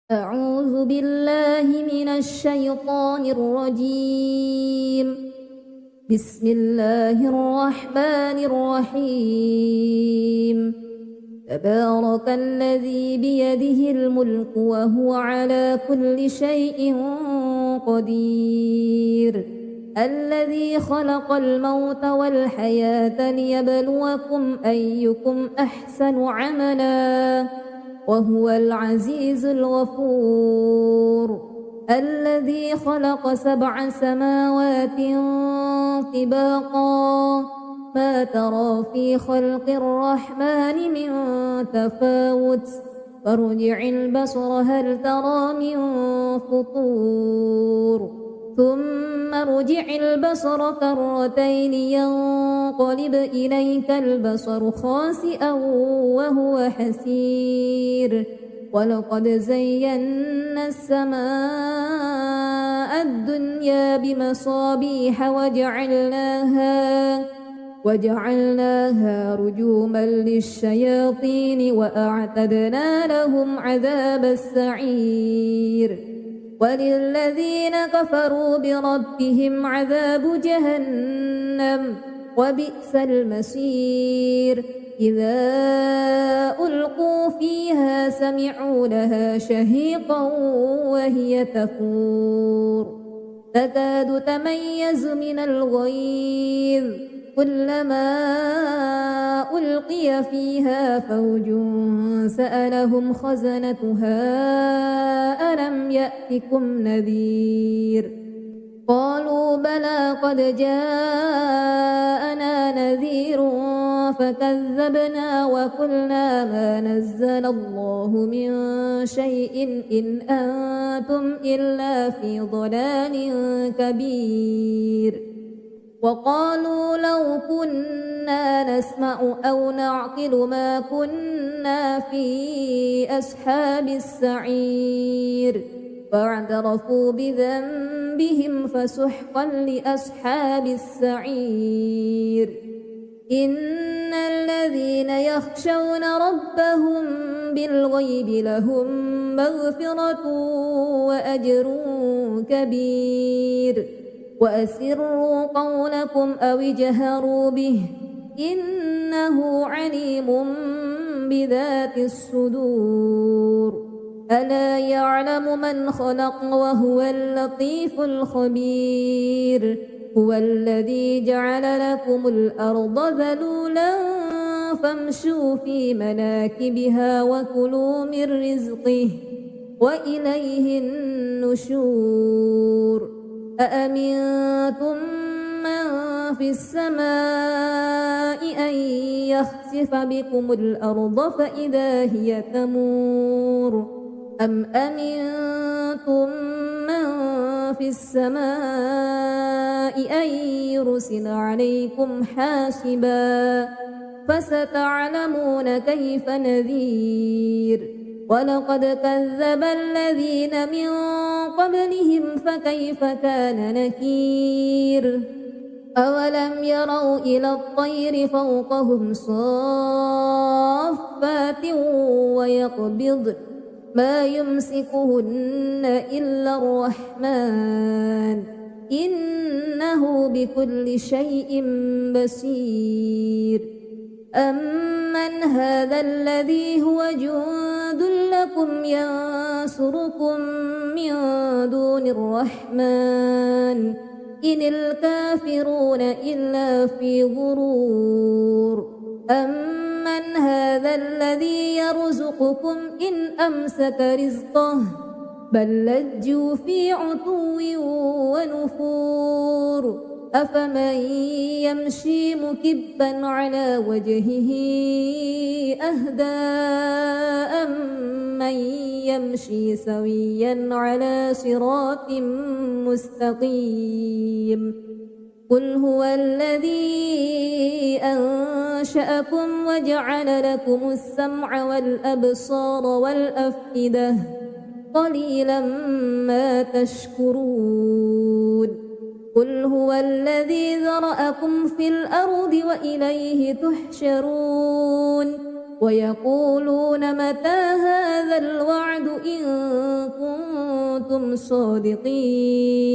أعوذ بالله من الشيطان الرجيم. بسم الله الرحمن الرحيم. تبارك الذي بيده الملك وهو على كل شيء قدير. الذي خلق الموت والحياة ليبلوكم أيكم أحسن عملا وهو العزيز الغفور. الذي خلق 7 سماوات طباقا ما ترى في خلق الرحمن من تفاوت فارجع البصر هل ترى من فطور ثم ارجع البصر كرتين ينقلب إليك البصر خاسئا وهو حسير. ولقد زينا السماء الدنيا بمصابيح وجعلناها رجوما للشياطين وأعتدنا لهم عذاب السعير. وللذين كفروا بربهم عذاب جهنم وبئس المصير. إذا ألقوا فيها سمعوا لها شهيقا وهي تفور تكاد تميز من الغيظ كلما ألقي فيها فوج سألهم خزنتها ألم يأتكم نذير قالوا بلى قد جاءنا نذير فكذبنا وقلنا ما نزل الله من شيء إن أنتم إلا في ضلال كبير. وقالوا لو كنا نسمع أو نعقل ما كنا في أصحاب السعير فاعترفوا بذنبهم فسحقا لأصحاب السعير. إن الذين يخشون ربهم بالغيب لهم مغفرة وأجر كبير. وأسروا قولكم أو اجهروا به إنه عليم بذات الصدور. ألا يعلم من خلق وهو اللطيف الخبير. هو الذي جعل لكم الأرض ذلولا فامشوا في مناكبها وكلوا من رزقه وإليه النشور. أأمنتم من في السماء أن يخسف بكم الأرض فإذا هي تمور أم أمنتم من في السماء أن يرسل عليكم حاسبا فستعلمون كيف نذير. ولقد كذب الذين من قبلهم فكيف كان نكير. أولم يروا إلى الطير فوقهم صافات ويقبضن ما يمسكهن إلا الرحمن إنه بكل شيء بصير. أمن هذا الذي هو جند لكم ينصركم من دون الرحمن إن الكافرون إلا في غرور. أمن هذا الذي يرزقكم إن أمسك رزقه بل لجوا في عتو ونفور. أفمن يمشي مكبا على وجهه أهدى أمن يمشي سويا على صراط مستقيم. قل هو الذي أنشأكم وجعل لكم السمع والأبصار والأفئدة قليلا ما تشكرون. قل هو الذي ذرأكم في الأرض وإليه تحشرون. ويقولون متى هذا الوعد إن كنتم صادقين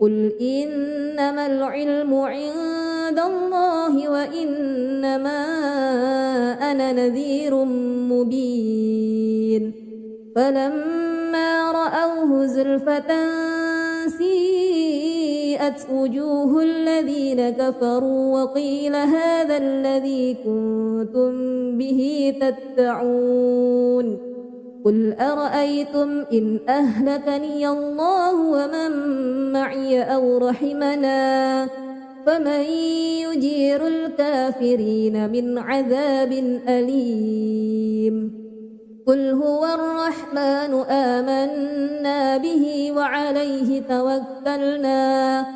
قل إنما العلم عند الله وإنما أنا نذير مبين فلما رأوه زلفة سيئت وجوه الذين كفروا وقيل هذا الذي كنتم به تدعون قل أرأيتم إن أهلكني الله ومن معي أو رحمنا فمن يجير الكافرين من عذاب أليم قل هو الرحمن آمنا به وعليه توكلنا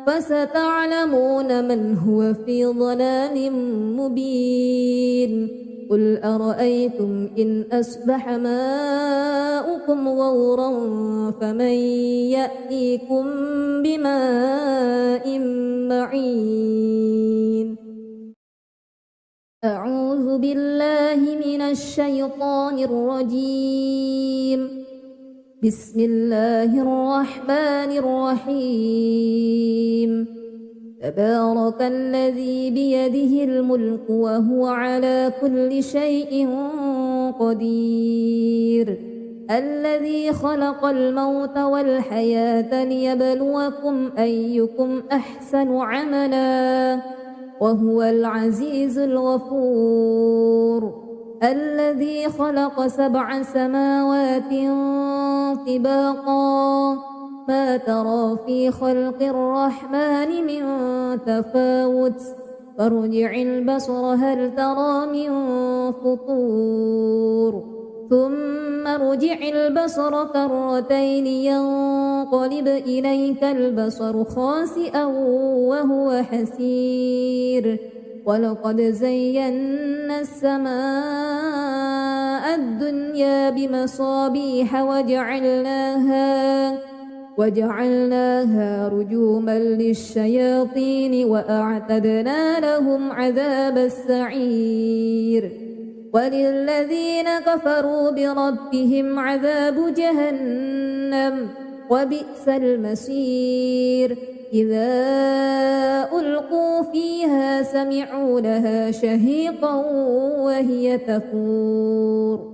فستعلمون من هو في ضلال مبين قل أرأيتم إن أصبح ماؤكم غورا فمن يأتيكم بماء معين أعوذ بالله من الشيطان الرجيم بسم الله الرحمن الرحيم تبارك الذي بيده الملك وهو على كل شيء قدير الذي خلق الموت والحياة ليبلوكم أيكم أحسن عملا وهو العزيز الغفور الذي خلق 7 سماوات طباقا ما ترى في خلق الرحمن من تفاوت فارجع البصر هل ترى من فطور ثم ارجع البصر كرتين ينقلب إليك البصر خاسئا وهو حسير ولقد زينا السماء الدنيا بمصابيح وجعلناها رجوما للشياطين وأعتدنا لهم عذاب السعير وللذين كفروا بربهم عذاب جهنم وبئس المصير إذا ألقوا فيها سمعوا لها شهيقا وهي تفور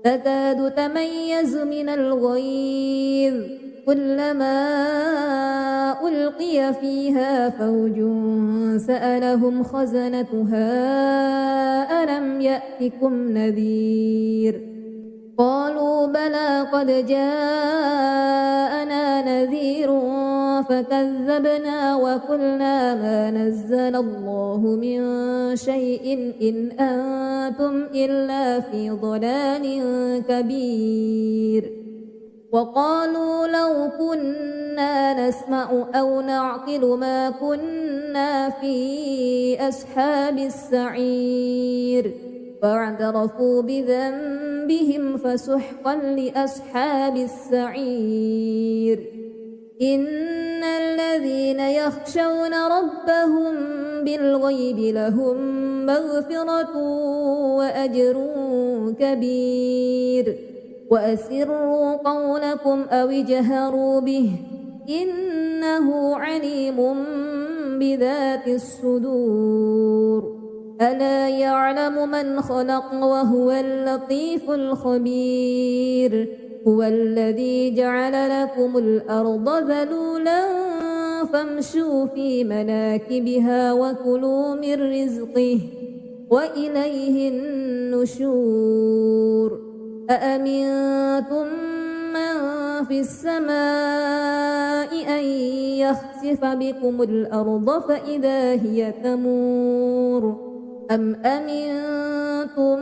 تكاد تميز من الغيظ كلما ألقي فيها فوج سألهم خزنتها ألم يأتكم نذير قالوا بلى قد جاءنا نذير فكذبنا وقلنا ما نزل الله من شيء إن أنتم إلا في ضلال كبير وقالوا لو كنا نسمع أو نعقل ما كنا في أصحاب السعير فاعترفوا بذنبهم فسحقا لأصحاب السعير إن الذين يخشون ربهم بالغيب لهم مغفرة وأجر كبير وأسروا قولكم أو اجهروا به إنه عليم بذات الصدور ألا يعلم من خلق وهو اللطيف الخبير هو الذي جعل لكم الأرض ذلولا فامشوا في مناكبها وكلوا من رزقه وإليه النشور أأمنتم من في السماء أن يخسف بكم الأرض فإذا هي تمور أم أمنتم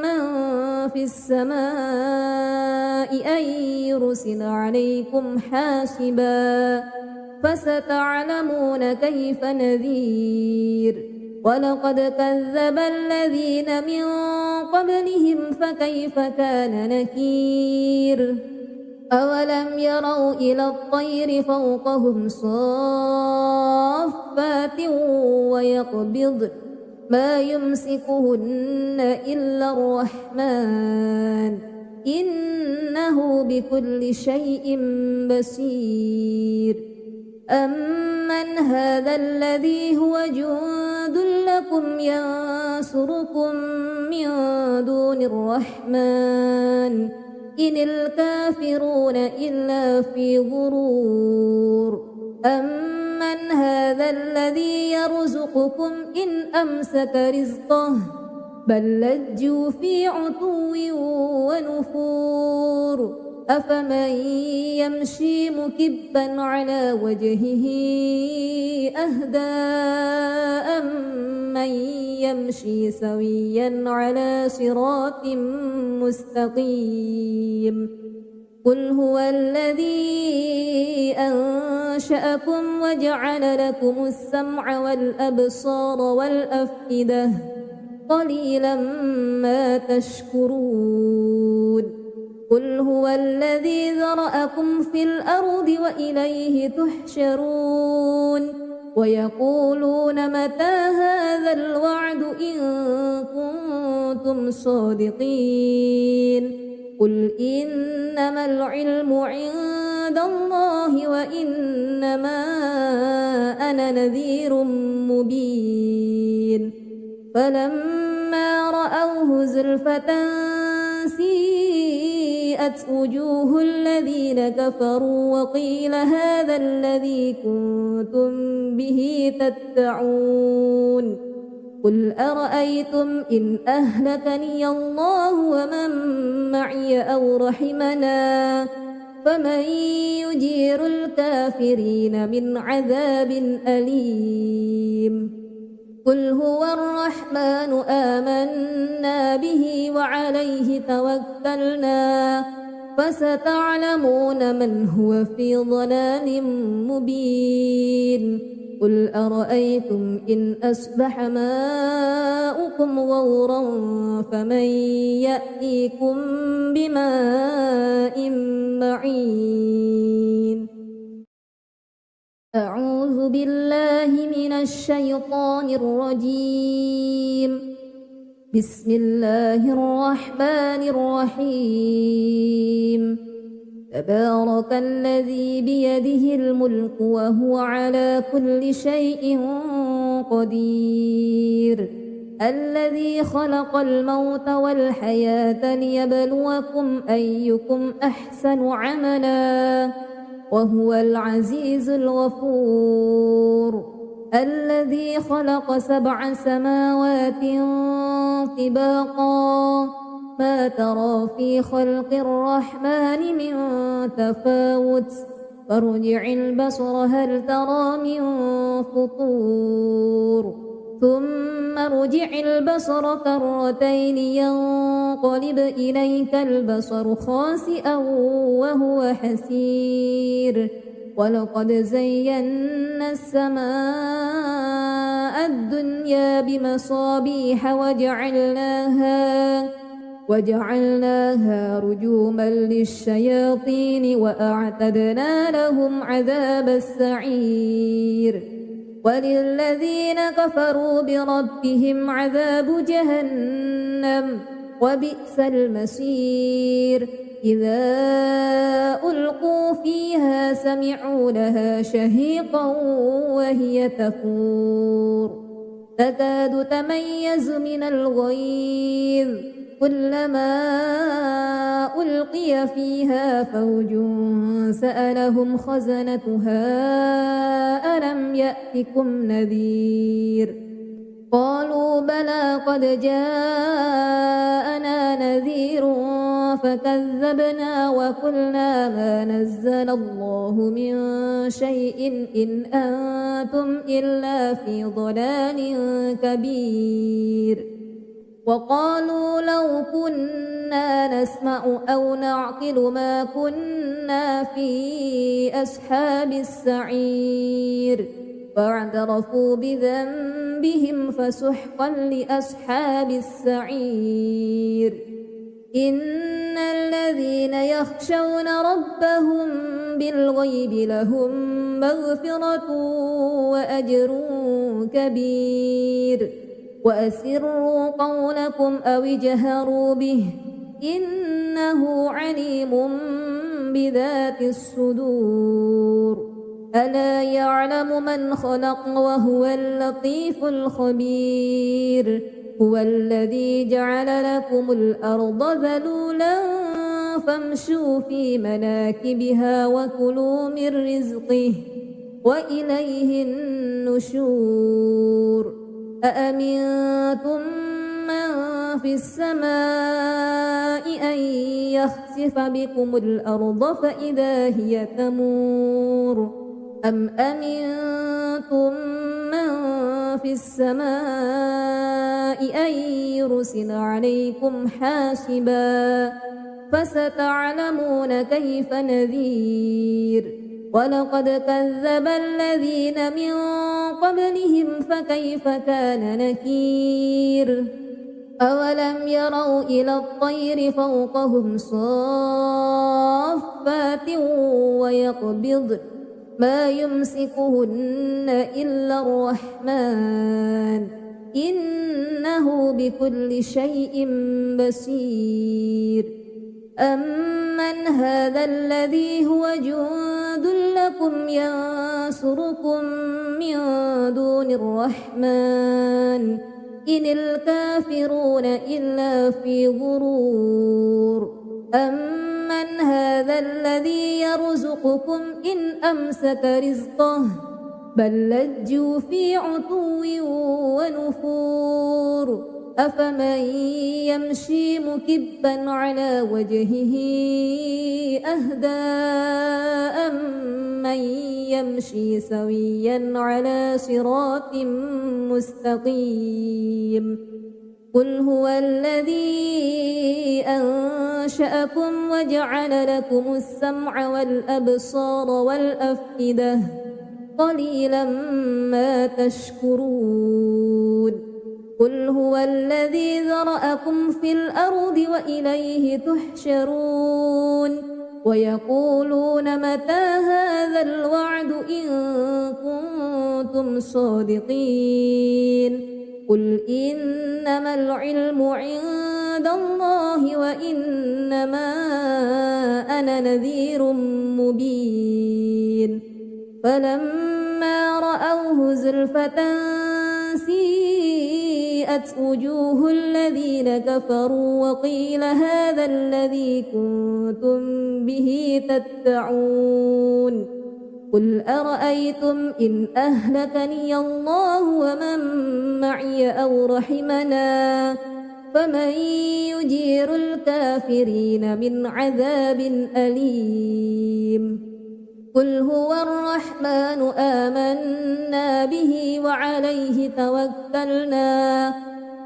من في السماء أن يرسل عليكم حاسبا فستعلمون كيف نذير ولقد كذب الذين من قبلهم فكيف كان نكير أولم يروا إلى الطير فوقهم صافات ما يمسكهن إلا الرحمن إنه بكل شيء بصير أمن هذا الذي هو جند لكم ينصركم من دون الرحمن إن الكافرون إلا في غرور أمن هذا الذي يرزقكم إن أمسك رزقه بل لجوا في عتو ونفور أفمن يمشي مكبا على وجهه أهدى أمن يمشي سويا على صراط مستقيم قل هو الذي أنشأكم وجعل لكم السمع والأبصار والأفئدة قليلا ما تشكرون قل هو الذي ذرأكم في الأرض وإليه تحشرون ويقولون متى هذا الوعد إن كنتم صادقين قل إنما العلم عند الله وإنما أنا نذير مبين فلما رأوه زلفة سيئت وجوه الذين كفروا وقيل هذا الذي كنتم به تدعون قل أرأيتم إن أهلكني الله ومن معي أو رحمنا فمن يجير الكافرين من عذاب أليم قل هو الرحمن آمنا به وعليه توكلنا فستعلمون من هو في ضلال مبين قل أرأيتم إن أصبح ماؤكم غورا فمن يأتيكم بماء معين أعوذ بالله من الشيطان الرجيم بسم الله الرحمن الرحيم تبارك الذي بيده الملك وهو على كل شيء قدير الذي خلق الموت والحياة ليبلوكم أيكم أحسن عملا وهو العزيز الغفور الذي خلق 7 سماوات طباقا ما ترى في خلق الرحمن من تفاوت فارجع البصر هل ترى من فطور ثم ارجع البصر كرتين ينقلب إليك البصر خاسئا وهو حسير ولقد زينا السماء الدنيا بمصابيح وجعلناها رجوما للشياطين وأعتدنا لهم عذاب السعير وللذين كفروا بربهم عذاب جهنم وبئس المصير إذا ألقوا فيها سمعوا لها شهيقا وهي تفور تكاد تميز من الغيظ كلما ألقي فيها فوج سألهم خزنتها ألم يأتكم نذير قالوا بلى قد جاءنا نذير فكذبنا وقلنا ما نزل الله من شيء إن أنتم إلا في ضلال كبير وقالوا لو كنا نسمع أو نعقل ما كنا في أصحاب السعير فاعترفوا بذنبهم فسحقا لأصحاب السعير إن الذين يخشون ربهم بالغيب لهم مغفرة وأجر كبير وأسروا قولكم أو اجهروا به إنه عليم بذات الصدور ألا يعلم من خلق وهو اللطيف الخبير هو الذي جعل لكم الأرض ذلولا فامشوا في مناكبها وكلوا من رزقه وإليه النشور أأمنتم من في السماء أن يخسف بكم الأرض فإذا هي تمور أم أمنتم من في السماء أن يرسل عليكم حاسبا فستعلمون كيف نذير ولقد كذب الذين من قبلهم فكيف كان نكير أولم يروا إلى الطير فوقهم صافات ويقبضن ما يمسكهن إلا الرحمن إنه بكل شيء بصير أمن هذا الذي هو جند لكم ينصركم من دون الرحمن إن الكافرون إلا في غرور أمن هذا الذي يرزقكم إن أمسك رزقه بل لجوا في عتو ونفور أفمن يمشي مكبا على وجهه أهدى أمن يمشي سويا على صراط مستقيم قل هو الذي أنشأكم وجعل لكم السمع والأبصار والأفئدة قليلا ما تشكرون قل هو الذي ذرأكم في الأرض وإليه تحشرون ويقولون متى هذا الوعد إن كنتم صادقين قل إنما العلم عند الله وإنما أنا نذير مبين فلما رأوه زلفة سيئت وجوه الذين كفروا وقيل هذا الذي كنتم به تدعون قل أرأيتم إن أهلكني الله ومن معي أو رحمنا فمن يجير الكافرين من عذاب أليم قل هو الرحمن آمنا به وعليه توكلنا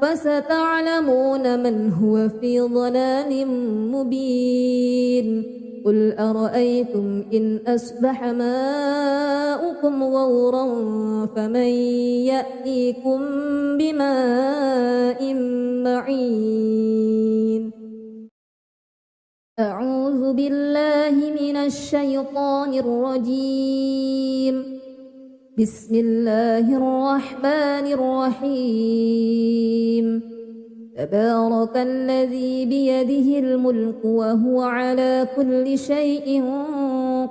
فستعلمون من هو في ضلال مبين قل أرأيتم إن أصبح ماؤكم غورا فمن يأتيكم بماء معين أعوذ بالله من الشيطان الرجيم بسم الله الرحمن الرحيم تبارك الذي بيده الملك وهو على كل شيء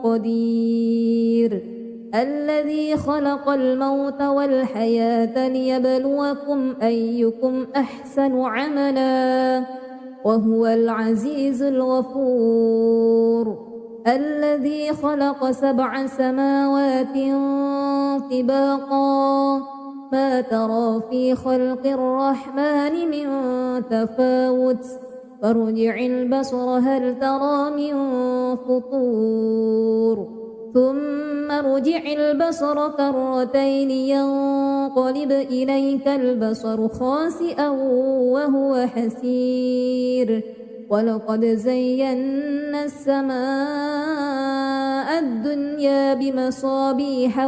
قدير الذي خلق الموت والحياة ليبلوكم أيكم أحسن عملا وهو العزيز الغفور الذي خلق 7 سماوات طباقا ما ترى في خلق الرحمن من تفاوت فارجع البصر هل ترى من فطور ثم ارجع البصر كرتين ينقلب إليك البصر خاسئا وهو حسير ولقد زينا السماء الدنيا بمصابيح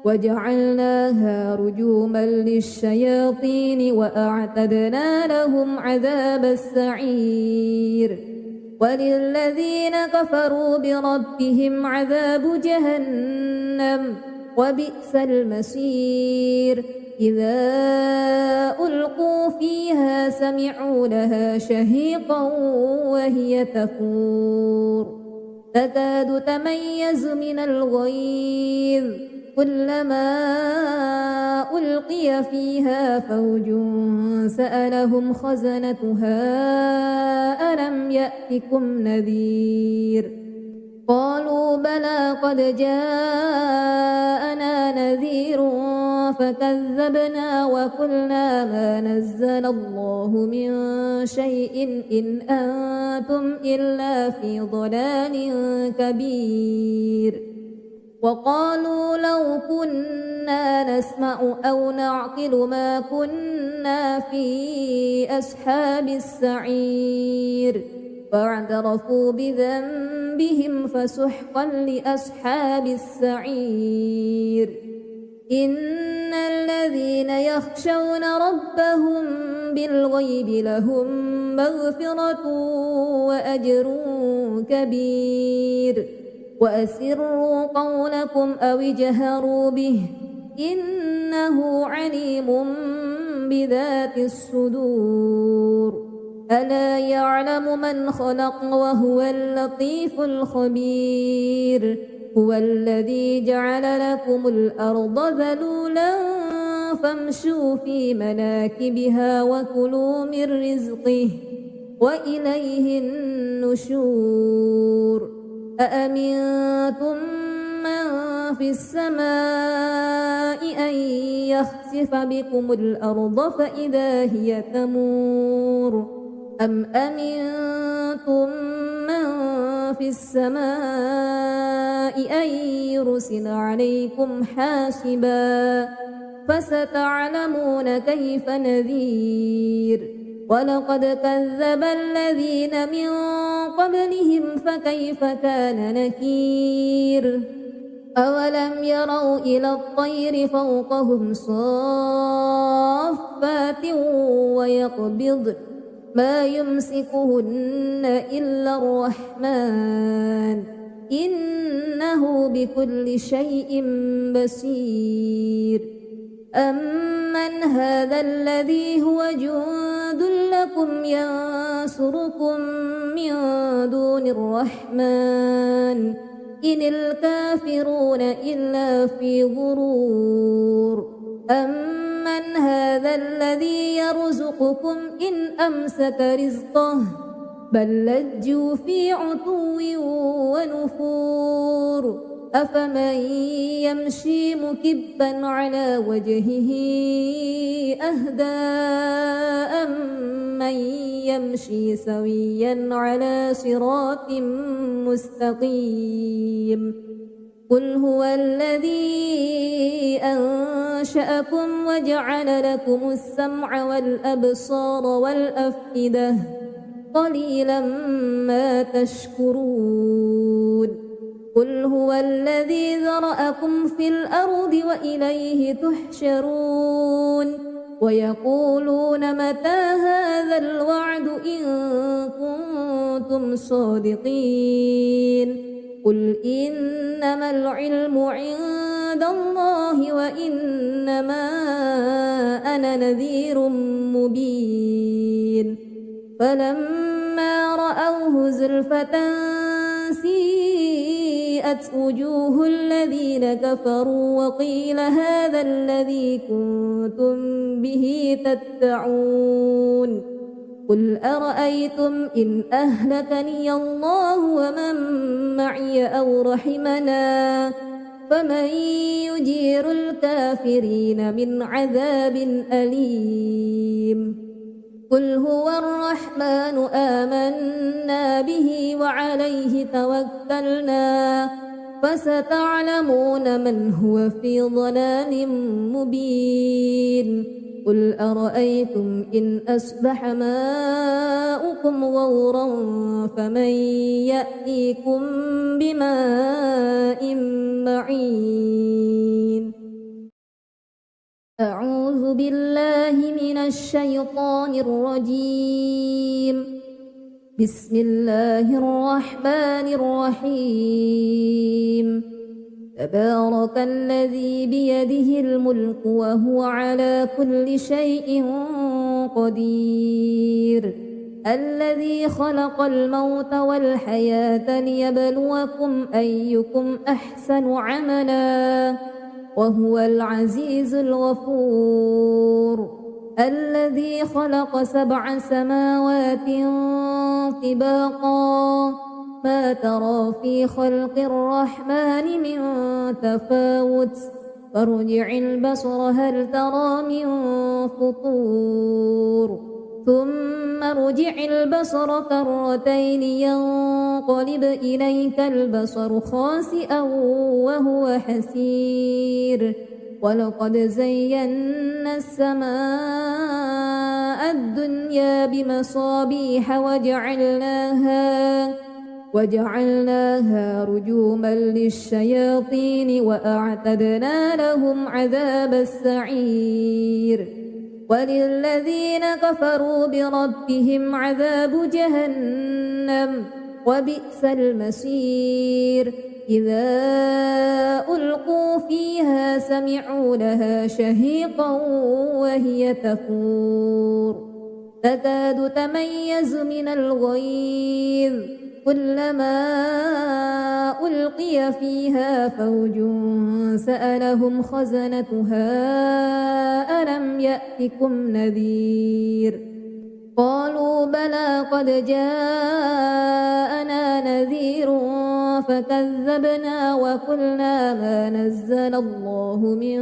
وجعلناها رجوما للشياطين وأعتدنا لهم عذاب السعير وللذين كفروا بربهم عذاب جهنم وبئس المصير إذا ألقوا فيها سمعوا لها شهيقا وهي تفور تكاد تميز من الغيظ كلما ألقي فيها فوج سألهم خزنتها ألم يأتكم نذير قالوا بلى قد جاءنا نذير فكذبنا وقلنا ما نزل الله من شيء إن أنتم إلا في ضلال كبير وقالوا لو كنا نسمع أو نعقل ما كنا في أصحاب السعير فاعترفوا بذنبهم فسحقا لأصحاب السعير إن الذين يخشون ربهم بالغيب لهم مغفرة وأجر كبير وأسروا قولكم أو اجهروا به إنه عليم بذات الصدور ألا يعلم من خلق وهو اللطيف الخبير هو الذي جعل لكم الأرض ذلولا فامشوا في مناكبها وكلوا من رزقه وإليه النشور أأمنتم من في السماء أن يخسف بكم الأرض فإذا هي تمور أم أمنتم من في السماء أن يرسل عليكم حاسبا فستعلمون كيف نذير ولقد كذب الذين من قبلهم فكيف كان نكير أولم يروا إلى الطير فوقهم صافات ويقبضن ما يمسكهن إلا الرحمن إنه بكل شيء بصير أمن هذا الذي هو جند لكم ينصركم من دون الرحمن إن الكافرون إلا في غرور أمن هذا الذي يرزقكم إن أمسك رزقه بل لجوا في عتو ونفور أفمن يمشي مكبا على وجهه أهدى أمن يمشي سويا على صراط مستقيم قل هو الذي أنشأكم وجعل لكم السمع والأبصار والأفئدة قليلا ما تشكرون قل هو الذي ذرأكم في الأرض وإليه تحشرون ويقولون متى هذا الوعد إن كنتم صادقين قل إنما العلم عند الله وإنما أنا نذير مبين فلما رأوه زلفة سيئت وجوه الذين كفروا وقيل هذا الذي كنتم به تدعون قل أرأيتم إن أهلكني الله ومن معي أو رحمنا فمن يجير الكافرين من عذاب أليم قل هو الرحمن آمنا به وعليه توكلنا فستعلمون من هو في ضلال مبين قل أرأيتم إن أصبح ماؤكم غورا فمن يأتيكم بماء معين أعوذ بالله من الشيطان الرجيم بسم الله الرحمن الرحيم تبارك الذي بيده الملك وهو على كل شيء قدير الذي خلق الموت والحياة ليبلوكم أيكم أحسن عملا وهو العزيز الغفور الذي خلق 7 سماوات طباقا ما ترى في خلق الرحمن من تفاوت فارجع البصر هل ترى من فطور ثم ارجع البصر كرتين ينقلب إليك البصر خاسئا وهو حسير ولقد زينا السماء الدنيا بمصابيح وجعلناها رجوما للشياطين وأعتدنا لهم عذاب السعير وللذين كفروا بربهم عذاب جهنم وبئس المصير إذا ألقوا فيها سمعوا لها شهيقا وهي تفور تكاد تميز من الغيظ كلما ألقي فيها فوج سألهم خزنتها ألم يأتكم نذير قالوا بلى قد جاءنا نذير فكذبنا وقلنا ما نزل الله من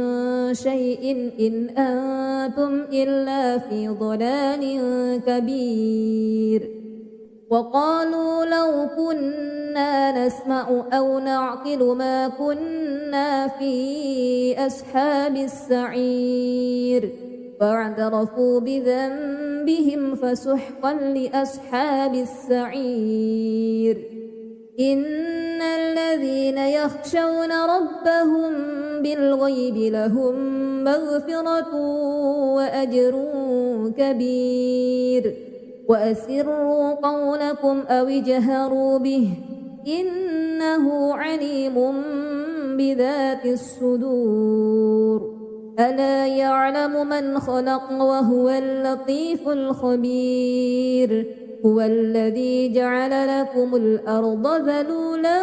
شيء إن أنتم إلا في ضلال كبير وقالوا لو كنا نسمع أو نعقل ما كنا في أصحاب السعير فاعترفوا بذنبهم فسحقا لأصحاب السعير إن الذين يخشون ربهم بالغيب لهم مغفرة وأجر كبير وأسروا قولكم أو اجهروا به إنه عليم بذات الصدور ألا يعلم من خلق وهو اللطيف الخبير هو الذي جعل لكم الأرض ذلولا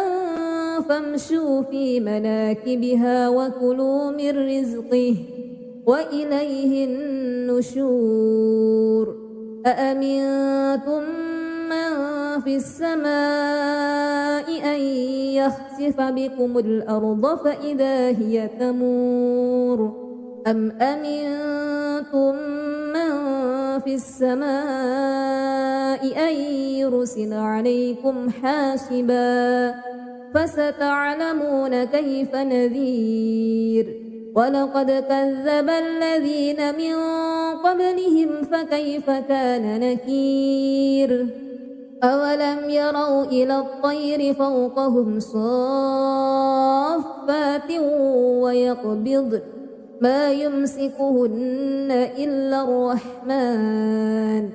فامشوا في مناكبها وكلوا من رزقه وإليه النشور أأمنتم من في السماء أن يخسف بكم الأرض فإذا هي تمور أم أمنتم من في السماء أن يرسل عليكم حاسبا فستعلمون كيف نذير ولقد كذب الذين من قبلهم فكيف كان نكير أولم يروا إلى الطير فوقهم صافات ويقبض ما يمسكهن إلا الرحمن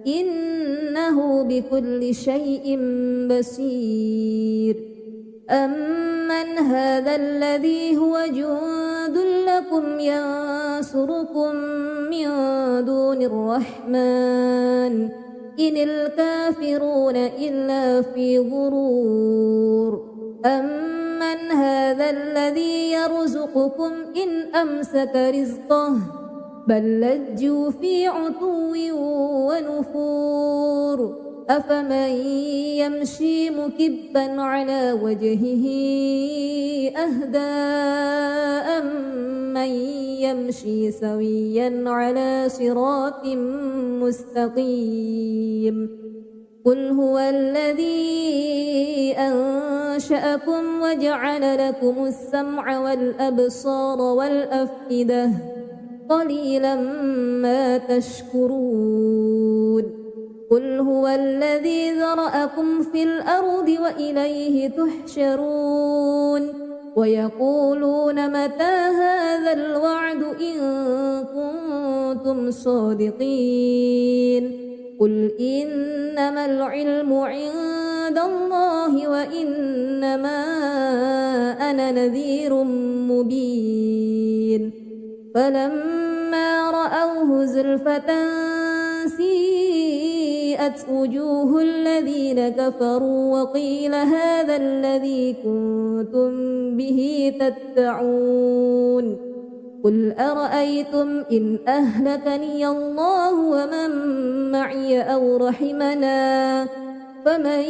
إنه بكل شيء بصير أمن هذا الذي هو جند لكم ينصركم من دون الرحمن إن الكافرون إلا في غرور أمن هذا الذي يرزقكم إن أمسك رزقه بل لجوا في عتو ونفور أفمن يمشي مكبا على وجهه أهدى أمن يمشي سويا على صراط مستقيم قل هو الذي أنشأكم وجعل لكم السمع والأبصار والأفئدة قليلا ما تشكرون قل هو الذي ذرأكم في الأرض وإليه تحشرون ويقولون متى هذا الوعد إن كنتم صادقين قل إنما العلم عند عند الله وإنما أنا نذير مبين فلما رأوه زلفة سيئت وجوه الذين كفروا وقيل هذا الذي كنتم به تدعون قل أرأيتم إن أهلكني الله ومن معي أو رحمنا فمن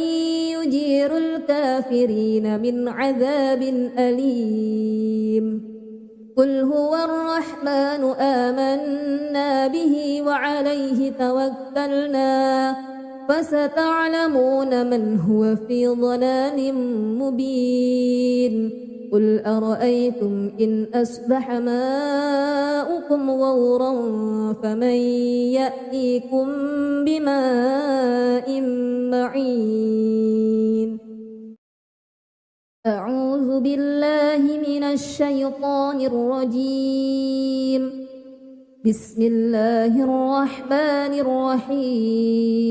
يجير الكافرين من عذاب أليم قل هو الرحمن آمنا به وعليه توكلنا فستعلمون من هو في ضلال مبين قل أرأيتم إن أصبح ماؤكم غورا فمن يأتيكم بماء معين أعوذ بالله من الشيطان الرجيم بسم الله الرحمن الرحيم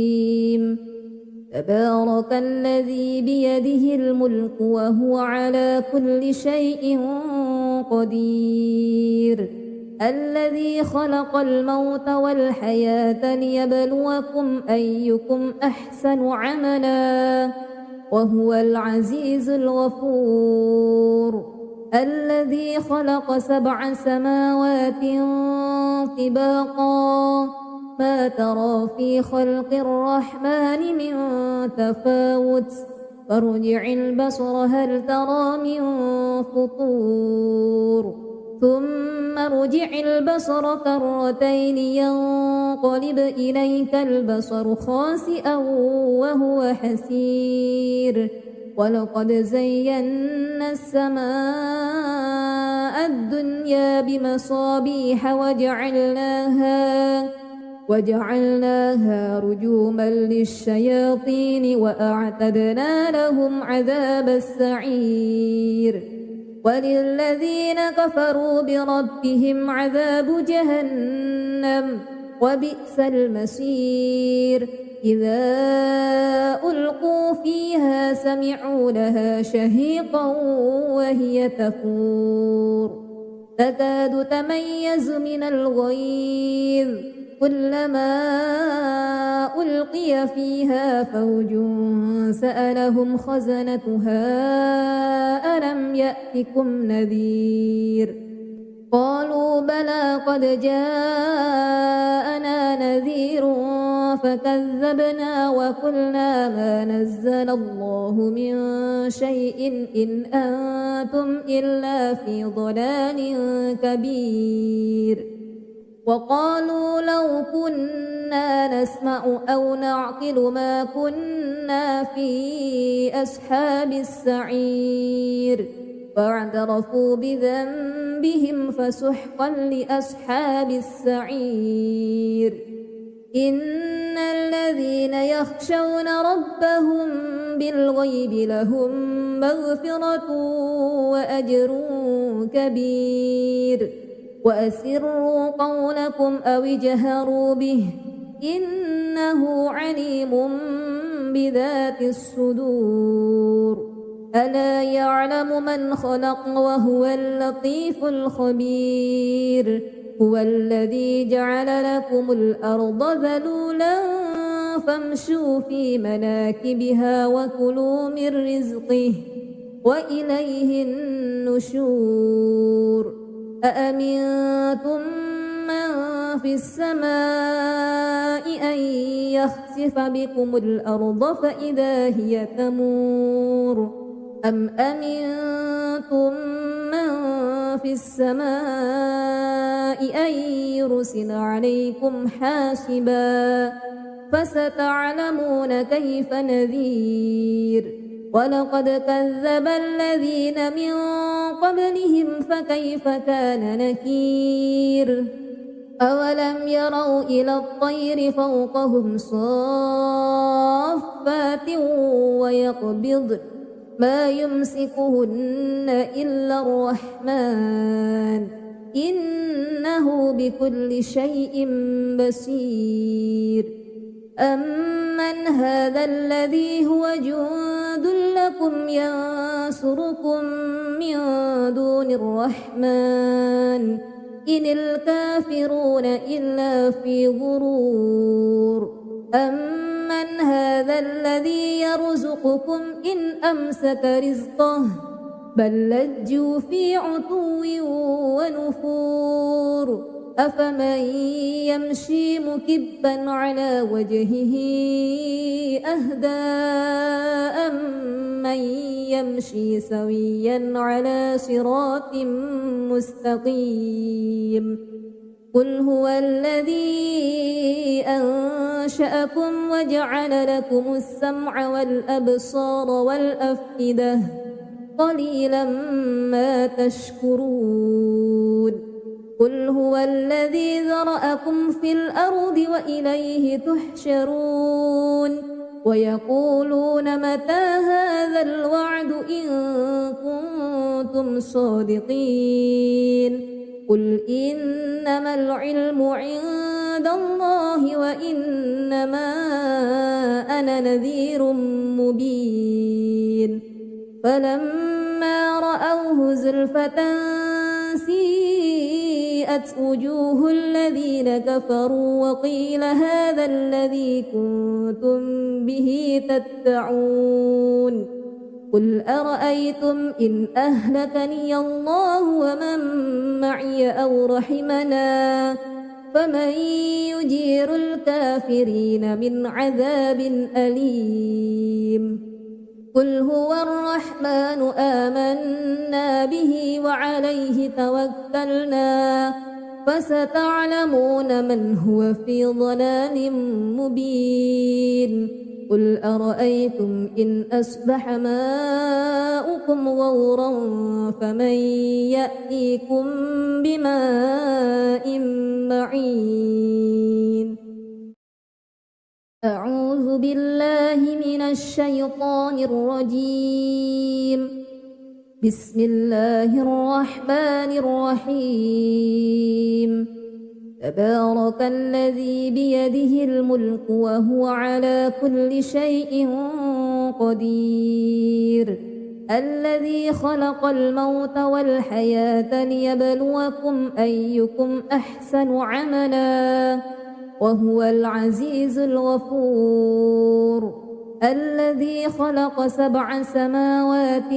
تبارك الذي بيده الملك وهو على كل شيء قدير الذي خلق الموت والحياة ليبلوكم أيكم أحسن عملا وهو العزيز الغفور الذي خلق 7 سماوات طباقا ما ترى في خلق الرحمن من تفاوت فارجع البصر هل ترى من فطور ثم ارجع البصر كرتين ينقلب إليك البصر خاسئا وهو حسير ولقد زينا السماء الدنيا بمصابيح وجعلناها رجوما للشياطين وأعتدنا لهم عذاب السعير وللذين كفروا بربهم عذاب جهنم وبئس المصير إذا ألقوا فيها سمعوا لها شهيقا وهي تفور تكاد تميز من الغيظ كلما ألقي فيها فوج سألهم خزنتها ألم يأتكم نذير قالوا بلى قد جاءنا نذير فكذبنا وقلنا ما نزل الله من شيء إن أنتم إلا في ضلال كبير وقالوا لو كنا نسمع أو نعقل ما كنا في أصحاب السعير فاعترفوا بذنبهم فسحقا لأصحاب السعير إن الذين يخشون ربهم بالغيب لهم مغفرة وأجر كبير وأسروا قولكم أو اجهروا به إنه عليم بذات الصدور ألا يعلم من خلق وهو اللطيف الخبير هو الذي جعل لكم الأرض ذلولا فامشوا في مناكبها وكلوا من رزقه وإليه النشور أأمنتم من في السماء أن يخسف بكم الأرض فإذا هي تمور أم أمنتم من في السماء أن يرسل عليكم حاسبا فستعلمون كيف نذير ولقد كذب الذين من قبلهم فكيف كان نكير أولم يروا إلى الطير فوقهم صافات ويقبض ما يمسكهن إلا الرحمن إنه بكل شيء بصير أمن هذا الذي هو جند يدعوكم ينصركم من دون الرحمن إن الكافرون إلا في غرور أمن هذا الذي يرزقكم إن أمسك رزقه بل لجوا في عتو ونفور أفمن يمشي مكبا على وجهه أهدى أمن يمشي سويا على صراط مستقيم قل هو الذي أنشأكم وجعل لكم السمع والأبصار والأفئدة قليلا ما تشكرون قل هو الذي ذرأكم في الأرض وإليه تحشرون ويقولون متى هذا الوعد إن كنتم صادقين قل إنما العلم عند الله وإنما أنا نذير مبين فلما رأوه زلفة سيئت وجوه الذين كفروا وقيل هذا الذي كنتم به تدعون قل أرأيتم إن أهلكني الله ومن معي أو رحمنا فمن يجير الكافرين من عذاب أليم قل هو الرحمن آمنا به وعليه توكلنا فستعلمون من هو في ضلال مبين قل أرأيتم إن أصبح ماؤكم غورا فمن يأتيكم بماء معين أعوذ بالله من الشيطان الرجيم بسم الله الرحمن الرحيم تبارك الذي بيده الملك وهو على كل شيء قدير الذي خلق الموت والحياة ليبلوكم أيكم أحسن عملا وهو العزيز الغفور الذي خلق 7 سماوات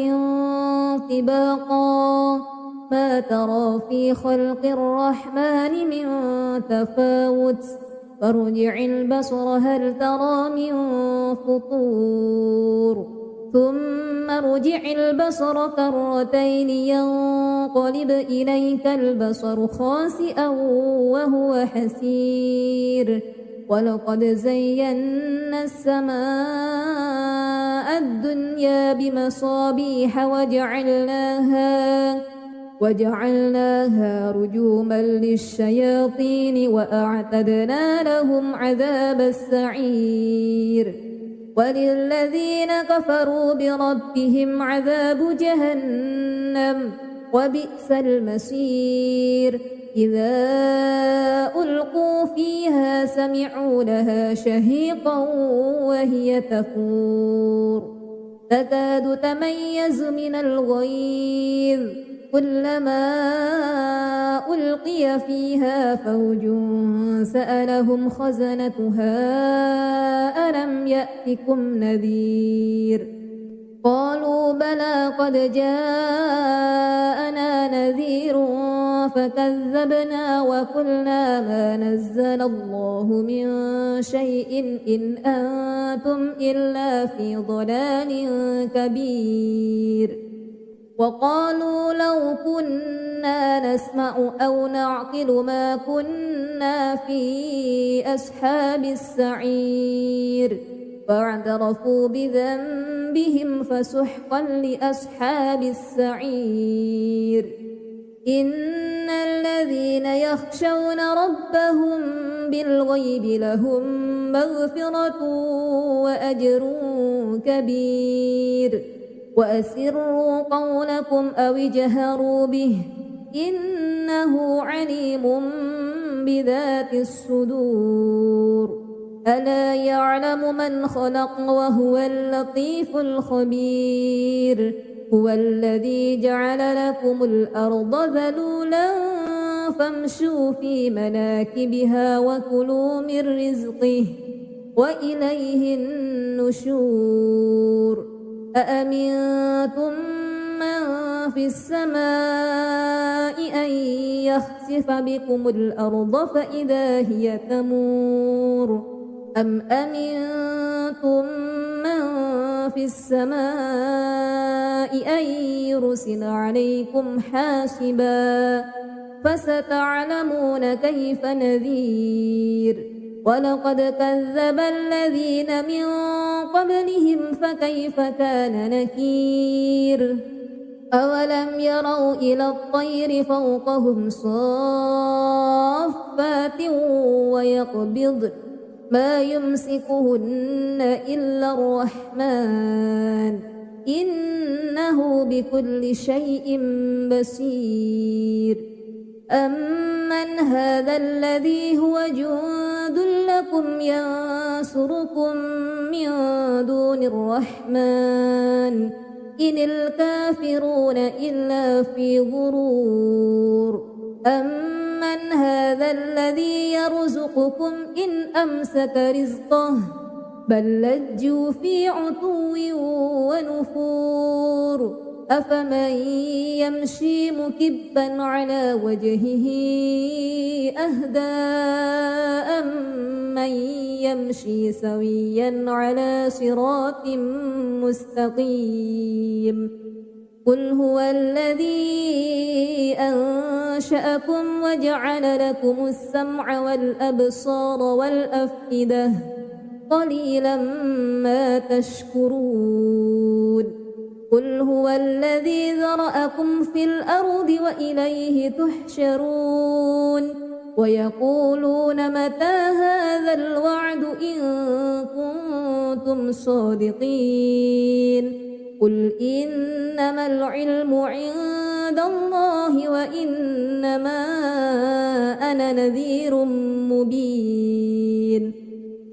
طباقا ما ترى في خلق الرحمن من تفاوت فارجع البصر هل ترى من فطور ثم ارجع البصر كرتين ينقلب إليك البصر خاسئا وهو حسير ولقد زينا السماء الدنيا بمصابيح وجعلناها رجوما للشياطين وأعتدنا لهم عذاب السعير وللذين كفروا بربهم عذاب جهنم وبئس المصير إذا ألقوا فيها سمعوا لها شهيقا وهي تفور تكاد تميز من الغيظ كلما ألقي فيها فوج سألهم خزنتها ألم يأتكم نذير قالوا بلى قد جاءنا نذير فكذبنا وقلنا ما نزل الله من شيء إن أنتم إلا في ضلال كبير وقالوا لو كنا نسمع أو نعقل ما كنا في أصحاب السعير فاعترفوا بذنبهم فسحقا لأصحاب السعير إن الذين يخشون ربهم بالغيب لهم مغفرة وأجر كبير وأسروا قولكم أو اجهروا به إنه عليم بذات الصدور ألا يعلم من خلق وهو اللطيف الخبير هو الذي جعل لكم الأرض ذلولا فامشوا في مناكبها وكلوا من رزقه وإليه النشور أأمنتم من في السماء أن يخسف بكم الأرض فإذا هي تمور أم أمنتم من في السماء أن يرسل عليكم حاسبا فستعلمون كيف نذير ولقد كذب الذين من قبلهم فكيف كان نكير أولم يروا إلى الطير فوقهم صافات ويقبض ما يمسكهن إلا الرحمن إنه بكل شيء بصير أمن هذا الذي هو جند لكم ينصركم من دون الرحمن إن الكافرون إلا في غرور أمن هذا الذي يرزقكم إن أمسك رزقه بل لجوا في عتو ونفور أفمن يمشي مكبا على وجهه أهدى أمن يمشي سويا على صراط مستقيم قل هو الذي أنشأكم وجعل لكم السمع والأبصار والأفئدة قليلا ما تشكرون قل هو الذي ذرأكم في الأرض وإليه تحشرون ويقولون متى هذا الوعد إن كنتم صادقين قل إنما العلم عند الله وإنما أنا نذير مبين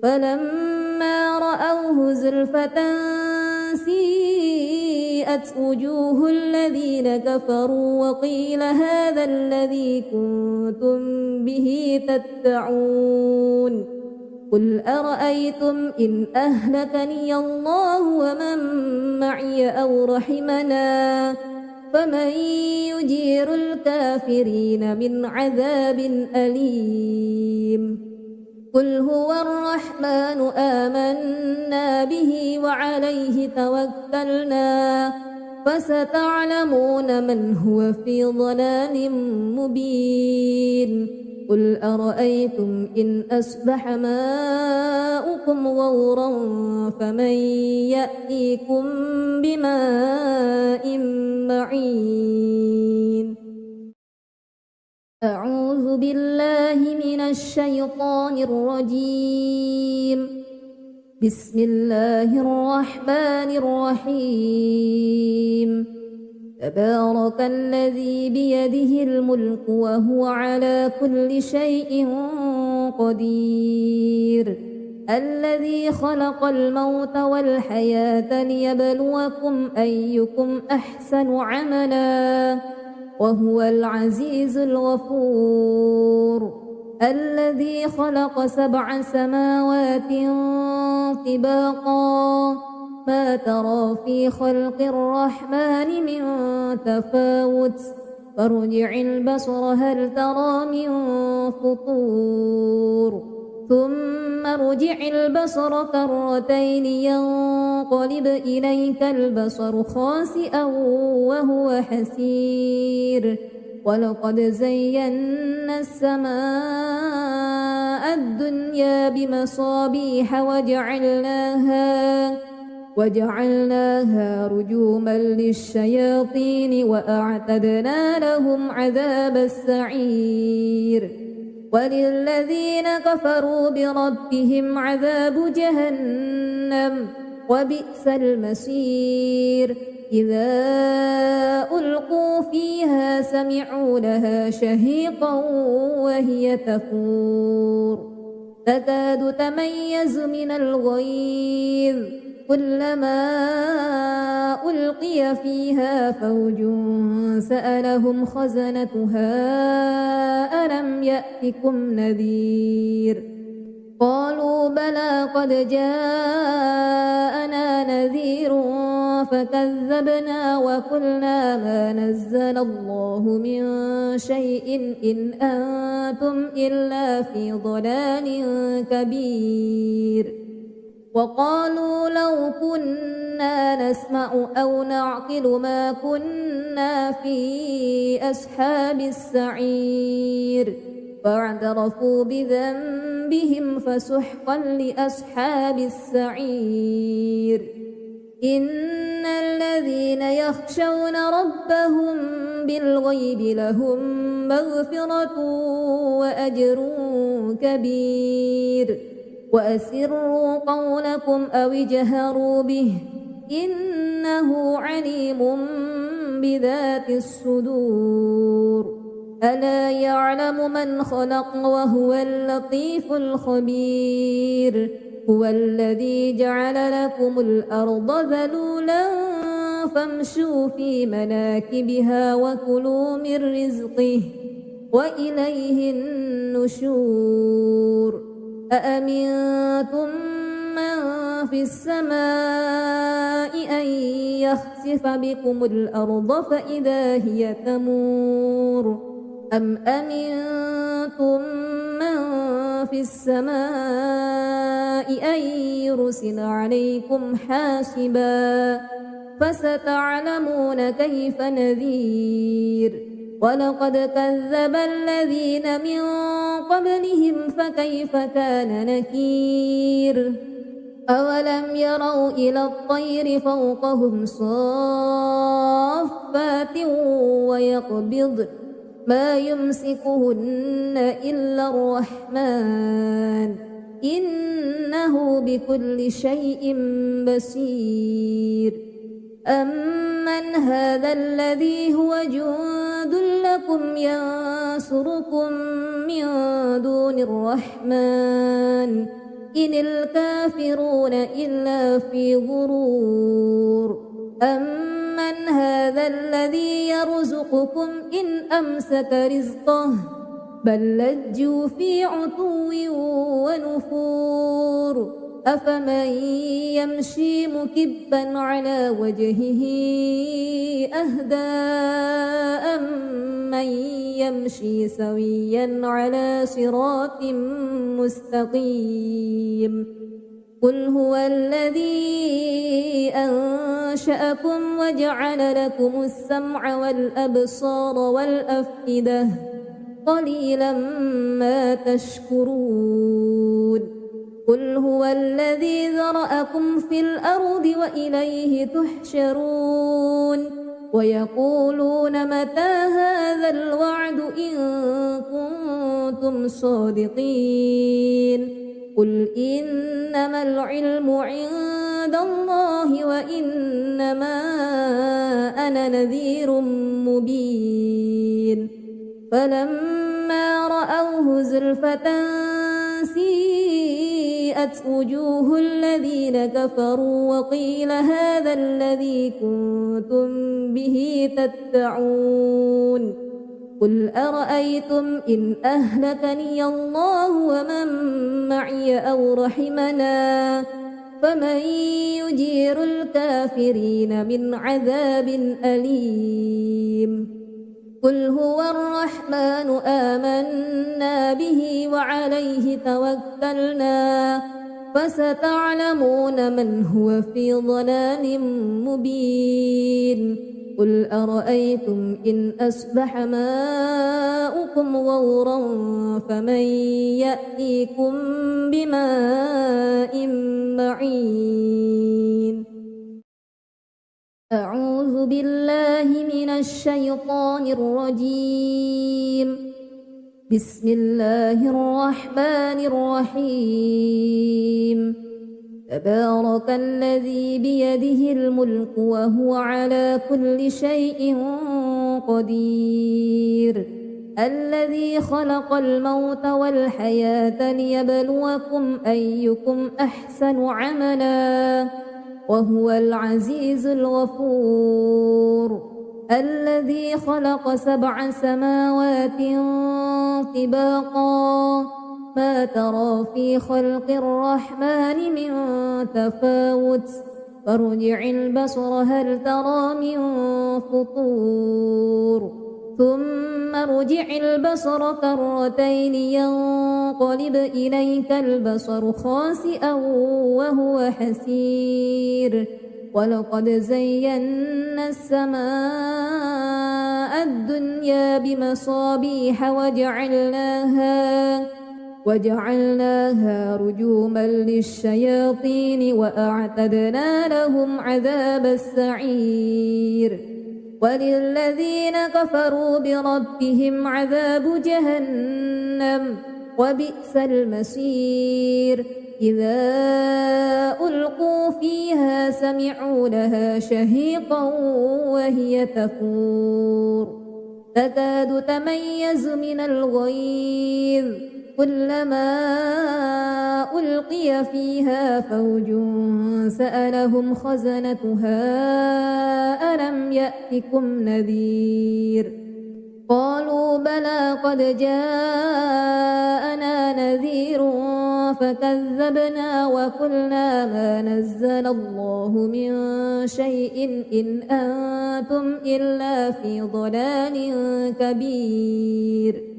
فلما رأوه زلفة سيئت وجوه الذين كفروا وقيل هذا الذي كنتم به تدعون قل أرأيتم إن أهلكني الله ومن معي أو رحمنا فمن يجير الكافرين من عذاب أليم قل هو الرحمن آمنا به وعليه توكلنا فستعلمون من هو في ضلال مبين قل أرأيتم إن أصبح ماؤكم غورا فمن يأتيكم بماء معين أعوذ بالله من الشيطان الرجيم بسم الله الرحمن الرحيم تبارك الذي بيده الملك وهو على كل شيء قدير الذي خلق الموت والحياة ليبلوكم أيكم أحسن عملا وهو العزيز الغفور الذي خلق 7 سماوات طباقا ما ترى في خلق الرحمن من تفاوت فارجع البصر هل ترى من فطور ثم ارجع البصر كرتين ينقلب إليك البصر خاسئا وهو حسير ولقد زينا السماء الدنيا بمصابيح وجعلناها رجوما للشياطين وأعتدنا لهم عذاب السعير وللذين كفروا بربهم عذاب جهنم وبئس المصير إذا ألقوا فيها سمعوا لها شهيقا وهي تفور تكاد تميز من الغيظ كلما ألقي فيها فوج سألهم خزنتها ألم يأتكم نذير قالوا بلى قد جاءنا نذير فكذبنا وقلنا ما نزل الله من شيء إن أنتم إلا في ضلال كبير وقالوا لو كنا نسمع أو نعقل ما كنا في أصحاب السعير فاعترفوا بذنبهم فسحقا لأصحاب السعير إن الذين يخشون ربهم بالغيب لهم مغفرة وأجر كبير وأسروا قولكم أو اجهروا به إنه عليم بذات الصدور ألا يعلم من خلق وهو اللطيف الخبير هو الذي جعل لكم الأرض ذلولا فامشوا في مناكبها وكلوا من رزقه وإليه النشور أأمنتم من في السماء أن يخسف بكم الأرض فإذا هي تمور أم أمنتم من في السماء أن يرسل عليكم حاسبا فستعلمون كيف نذير ولقد كذب الذين من قبلهم فكيف كان نكير أولم يروا إلى الطير فوقهم صافات ويقبض ما يمسكهن إلا الرحمن إنه بكل شيء بصير أمن هذا الذي هو جند لكم ينصركم من دون الرحمن إن الكافرون إلا في غرور أمن هذا الذي يرزقكم إن أمسك رزقه بل لجوا في عتو ونفور أفمن يمشي مكبا على وجهه أهدى أمن يمشي سويا على صراط مستقيم قل هو الذي أنشأكم وجعل لكم السمع والأبصار والأفئدة قليلا ما تشكرون قل هو الذي ذرأكم في الأرض وإليه تحشرون ويقولون متى هذا الوعد إن كنتم صادقين قل إنما العلم عند الله وإنما أنا نذير مبين فلما رأوه زلفة سيئت وجوه الذين كفروا وقيل هذا الذي كنتم به تدعون قل أرأيتم إن أهلكني الله ومن معي أو رحمنا فمن يجير الكافرين من عذاب أليم قل هو الرحمن آمنا به وعليه توكلنا فستعلمون من هو في ضلال مبين قل أرأيتم إن أصبح ماؤكم غورا فمن يأتيكم بماء معين أعوذ بالله من الشيطان الرجيم بسم الله الرحمن الرحيم تبارك الذي بيده الملك وهو على كل شيء قدير الذي خلق الموت والحياة ليبلوكم أيكم أحسن عملا وهو العزيز الغفور الذي خلق 7 سماوات طباقا ما ترى في خلق الرحمن من تفاوت فارجع البصر هل ترى من فطور ثم ارجع البصر كرتين ينقلب إليك البصر خاسئا وهو حسير ولقد زينا السماء الدنيا بمصابيح وجعلناها رجوما للشياطين وأعتدنا لهم عذاب السعير وللذين كفروا بربهم عذاب جهنم وبئس المصير إذا ألقوا فيها سمعوا لها شهيقا وهي تفور تكاد تميز من الغيظ كلما ألقي فيها فوج سألهم خزنتها ألم يأتكم نذير قالوا بلى قد جاءنا نذير فكذبنا وقلنا ما نزل الله من شيء إن أنتم إلا في ضلال كبير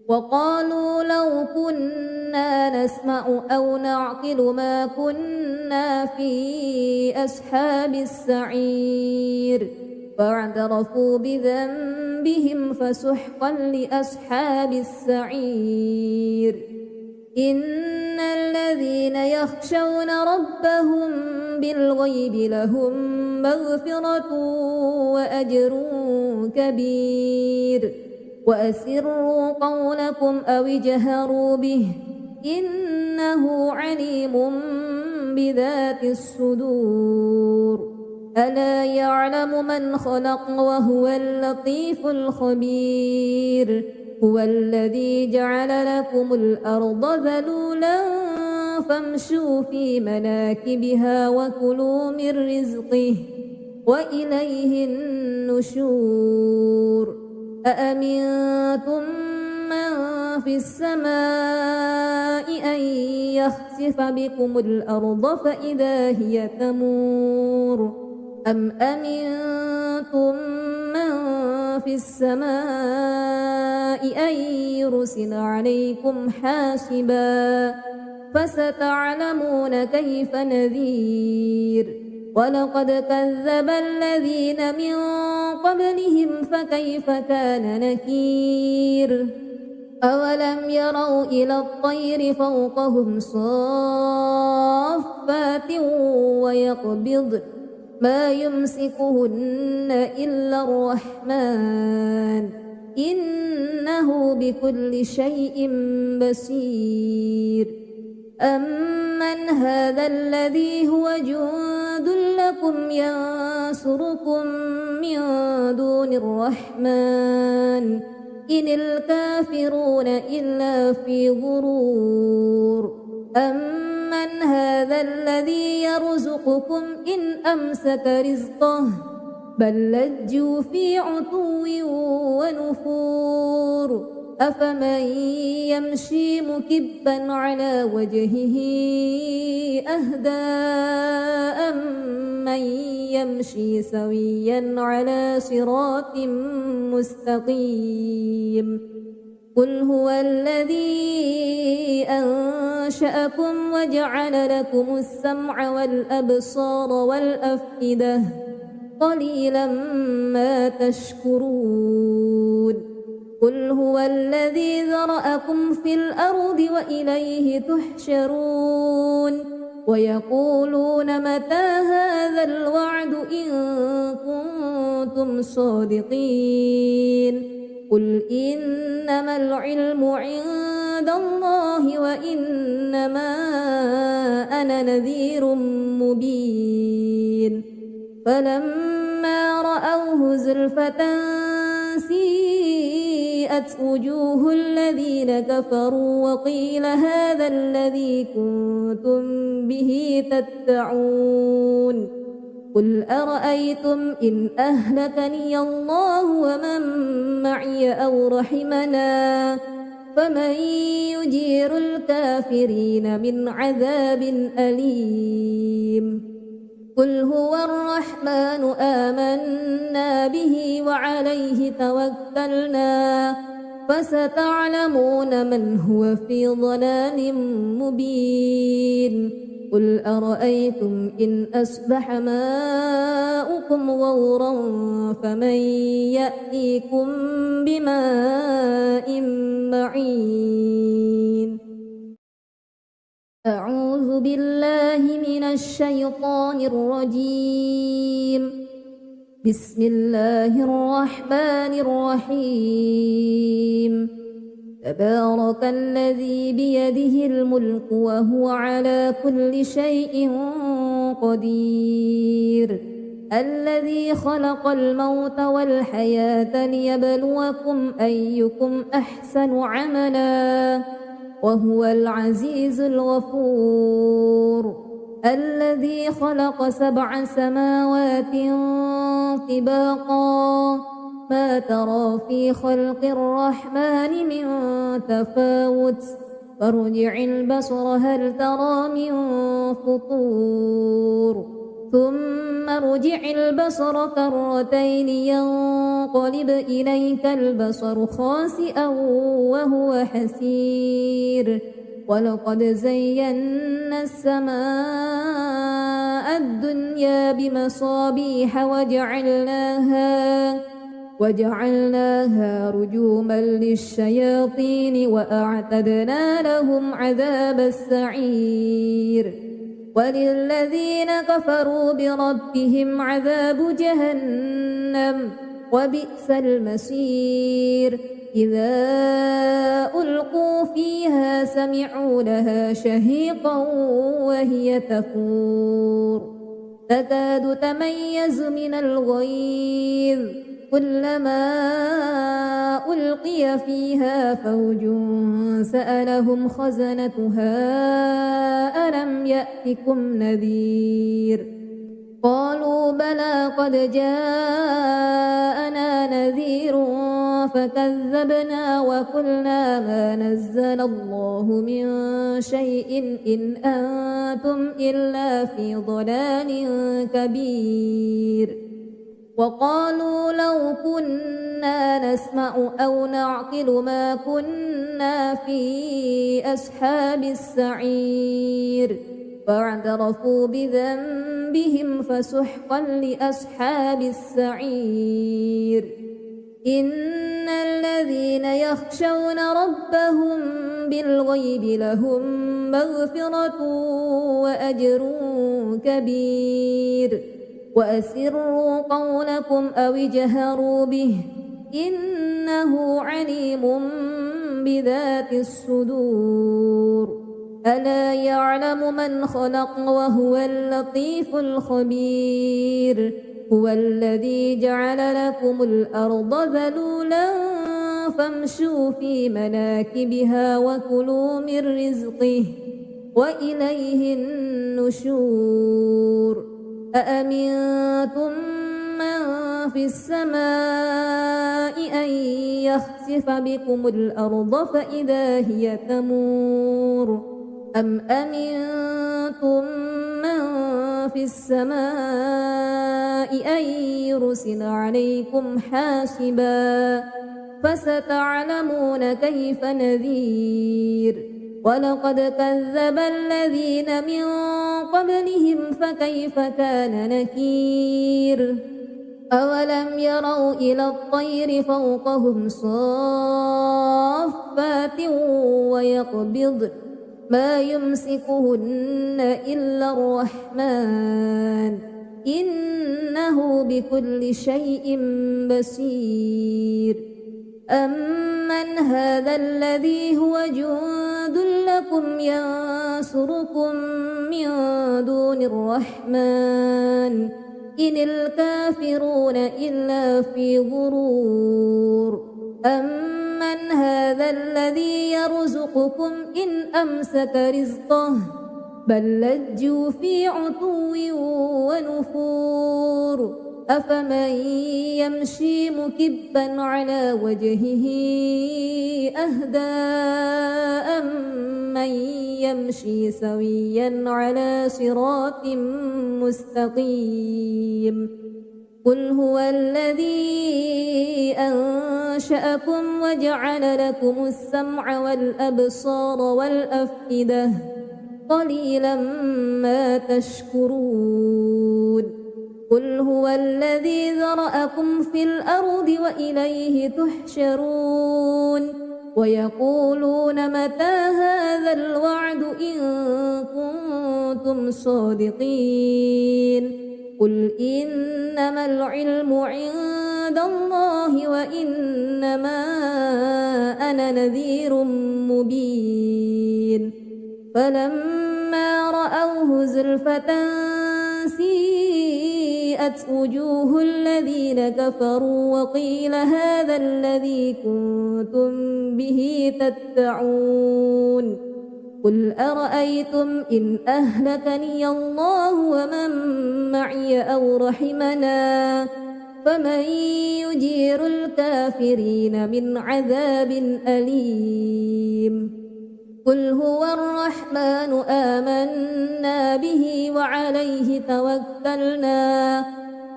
وقالوا لو كنا نسمع أو نعقل ما كنا في أصحاب السعير فاعترفوا بذنبهم فسحقا لأصحاب السعير إن الذين يخشون ربهم بالغيب لهم مغفرة وأجر كبير وأسروا قولكم أو اجهروا به إنه عليم بذات الصدور ألا يعلم من خلق وهو اللطيف الخبير هو الذي جعل لكم الأرض ذلولا فامشوا في مناكبها وكلوا من رزقه وإليه النشور أأمنتم من في السماء أن يخسف بكم الأرض فإذا هي تمور أم أمنتم من في السماء أن يرسل عليكم حاسبا فستعلمون كيف نذير ولقد كذب الذين من قبلهم فكيف كان نكير أولم يروا إلى الطير فوقهم صافات ويقبض ما يمسكهن إلا الرحمن إنه بكل شيء بصير أمن هذا الذي هو جند لكم ينصركم من دون الرحمن إن الكافرون إلا في غرور أمن هذا الذي يرزقكم إن أمسك رزقه بل لجوا في عتو ونفور أفمن يمشي مكبا على وجهه أهدى أمن يمشي سويا على صراط مستقيم قل هو الذي أنشأكم وجعل لكم السمع والأبصار والأفئدة قليلا ما تشكرون قل هو الذي ذرأكم في الأرض وإليه تحشرون ويقولون متى هذا الوعد إن كنتم صادقين قل إنما العلم عند الله وإنما أنا نذير مبين فلما رأوه زلفة سيئت وبرئت وجوه الذين كفروا وقيل هذا الذي كنتم به تدعون قل أرأيتم إن أهلكني الله ومن معي أو رحمنا فمن يجير الكافرين من عذاب أليم قل هو الرحمن آمنا به وعليه توكلنا فستعلمون من هو في ضلال مبين قل أرأيتم إن أصبح ماؤكم غورا فمن يأتيكم بماء معين أعوذ بالله من الشيطان الرجيم بسم الله الرحمن الرحيم تبارك الذي بيده الملك وهو على كل شيء قدير الذي خلق الموت والحياة ليبلوكم أيكم أحسن عملا وهو العزيز الغفور الذي خلق 7 سماوات طباقا ما ترى في خلق الرحمن من تفاوت فارجع البصر هل ترى من فطور ثم ارجع البصر كرتين ينقلب إليك البصر خاسئا وهو حسير ولقد زينا السماء الدنيا بمصابيح وجعلناها رجوما للشياطين وأعتدنا لهم عذاب السعير وللذين كفروا بربهم عذاب جهنم وبئس المصير إذا ألقوا فيها سمعوا لها شهيقا وهي تفور تكاد تميز من الغيظ كلما ألقي فيها فوج سألهم خزنتها ألم يأتكم نذير قالوا بلى قد جاءنا نذير فكذبنا وقلنا ما نزل الله من شيء إن أنتم إلا في ضلال كبير وقالوا لو كنا نسمع أو نعقل ما كنا في أصحاب السعير فاعترفوا بذنبهم فسحقا لأصحاب السعير إن الذين يخشون ربهم بالغيب لهم مغفرة وأجر كبير وأسروا قولكم أو اجهروا به إنه عليم بذات الصدور ألا يعلم من خلق وهو اللطيف الخبير هو الذي جعل لكم الأرض ذلولا فامشوا في مناكبها وكلوا من رزقه وإليه النشور أأمنتم من في السماء أن يخسف بكم الأرض فإذا هي تمور أم أمنتم من في السماء أن يرسل عليكم حاسبا فستعلمون كيف نذير ولقد كذب الذين من قبلهم فكيف كان نكير أولم يروا إلى الطير فوقهم صافات ويقبض ما يمسكهن إلا الرحمن إنه بكل شيء بصير أمن هذا الذي هو جند لكم ينصركم من دون الرحمن إن الكافرون إلا في غرور أمن من هذا الذي يرزقكم إن أمسك رزقه بل لجوا في عتو ونفور أفمن يمشي مكبا على وجهه أهدى أمن يمشي سويا على صراط مستقيم قل هو الذي أنشأكم وجعل لكم السمع والأبصار والأفئدة قليلا ما تشكرون قل هو الذي ذرأكم في الأرض وإليه تحشرون ويقولون متى هذا الوعد إن كنتم صادقين قل إنما العلم عند الله وإنما أنا نذير مبين فلما رأوه زلفة سيئت وجوه الذين كفروا وقيل هذا الذي كنتم به تدعون قل أرأيتم إن أهلكني الله ومن معي أو رحمنا فمن يجير الكافرين من عذاب أليم قل هو الرحمن آمنا به وعليه توكلنا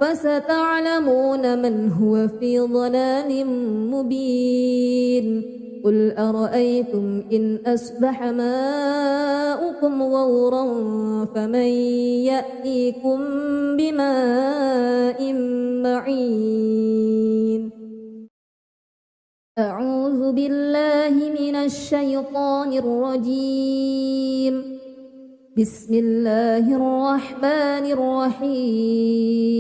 فستعلمون من هو في ضلال مبين قل أرأيتم إن أصبح ماؤكم غورا فمن يأتيكم بماء معين أعوذ بالله من الشيطان الرجيم بسم الله الرحمن الرحيم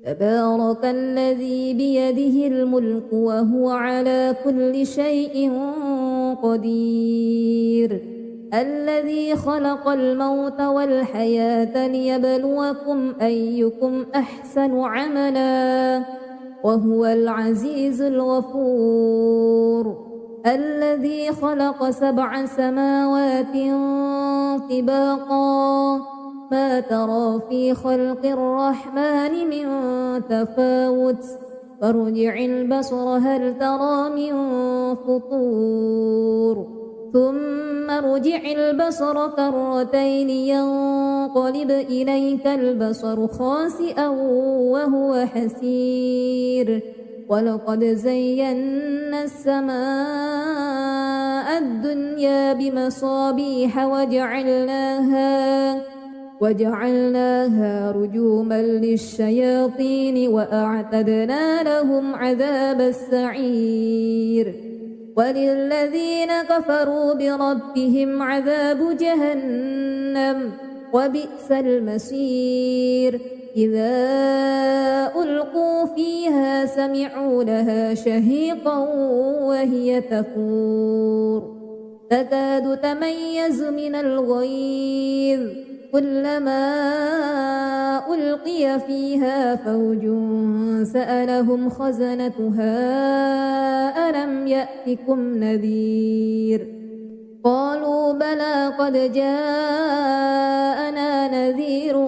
تبارك الذي بيده الملك وهو على كل شيء قدير الذي خلق الموت والحياة ليبلوكم أيكم أحسن عملا وهو العزيز الغفور الذي خلق 7 سماوات طباقا ما ترى في خلق الرحمن من تفاوت فارجع البصر هل ترى من فطور ثم ارجع البصر كرتين ينقلب إليك البصر خاسئا وهو حسير ولقد زينا السماء الدنيا بمصابيح وجعلناها رجوما للشياطين وأعتدنا لهم عذاب السعير وللذين كفروا بربهم عذاب جهنم وبئس المصير إذا ألقوا فيها سمعوا لها شهيقا وهي تفور تكاد تميز من الغيظ كلما ألقي فيها فوج سألهم خزنتها ألم يأتكم نذير قالوا بلى قد جاءنا نذير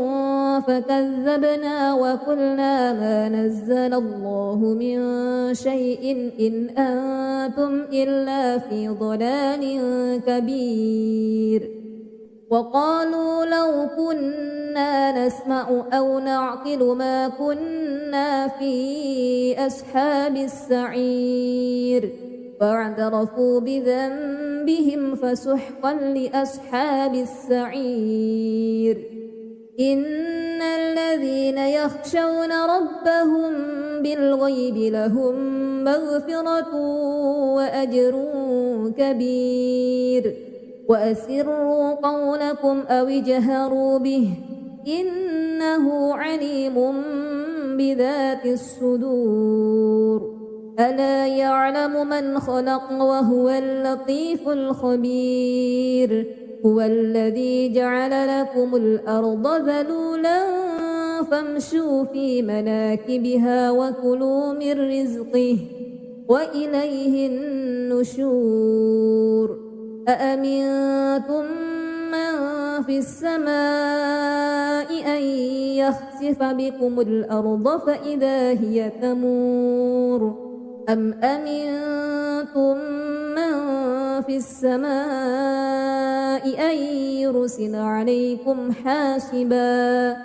فكذبنا وقلنا ما نزل الله من شيء إن أنتم إلا في ضلال كبير وقالوا لو كنا نسمع أو نعقل ما كنا في أصحاب السعير فاعترفوا بذنبهم فسحقا لأصحاب السعير إن الذين يخشون ربهم بالغيب لهم مغفرة وأجر كبير وأسروا قولكم أو اجهروا به إنه عليم بذات الصدور ألا يعلم من خلق وهو اللطيف الخبير هو الذي جعل لكم الأرض ذلولا فامشوا في مناكبها وكلوا من رزقه وإليه النشور أأمنتم من في السماء أن يخسف بكم الأرض فإذا هي تمور أم أمنتم من في السماء أن يرسل عليكم حاسبا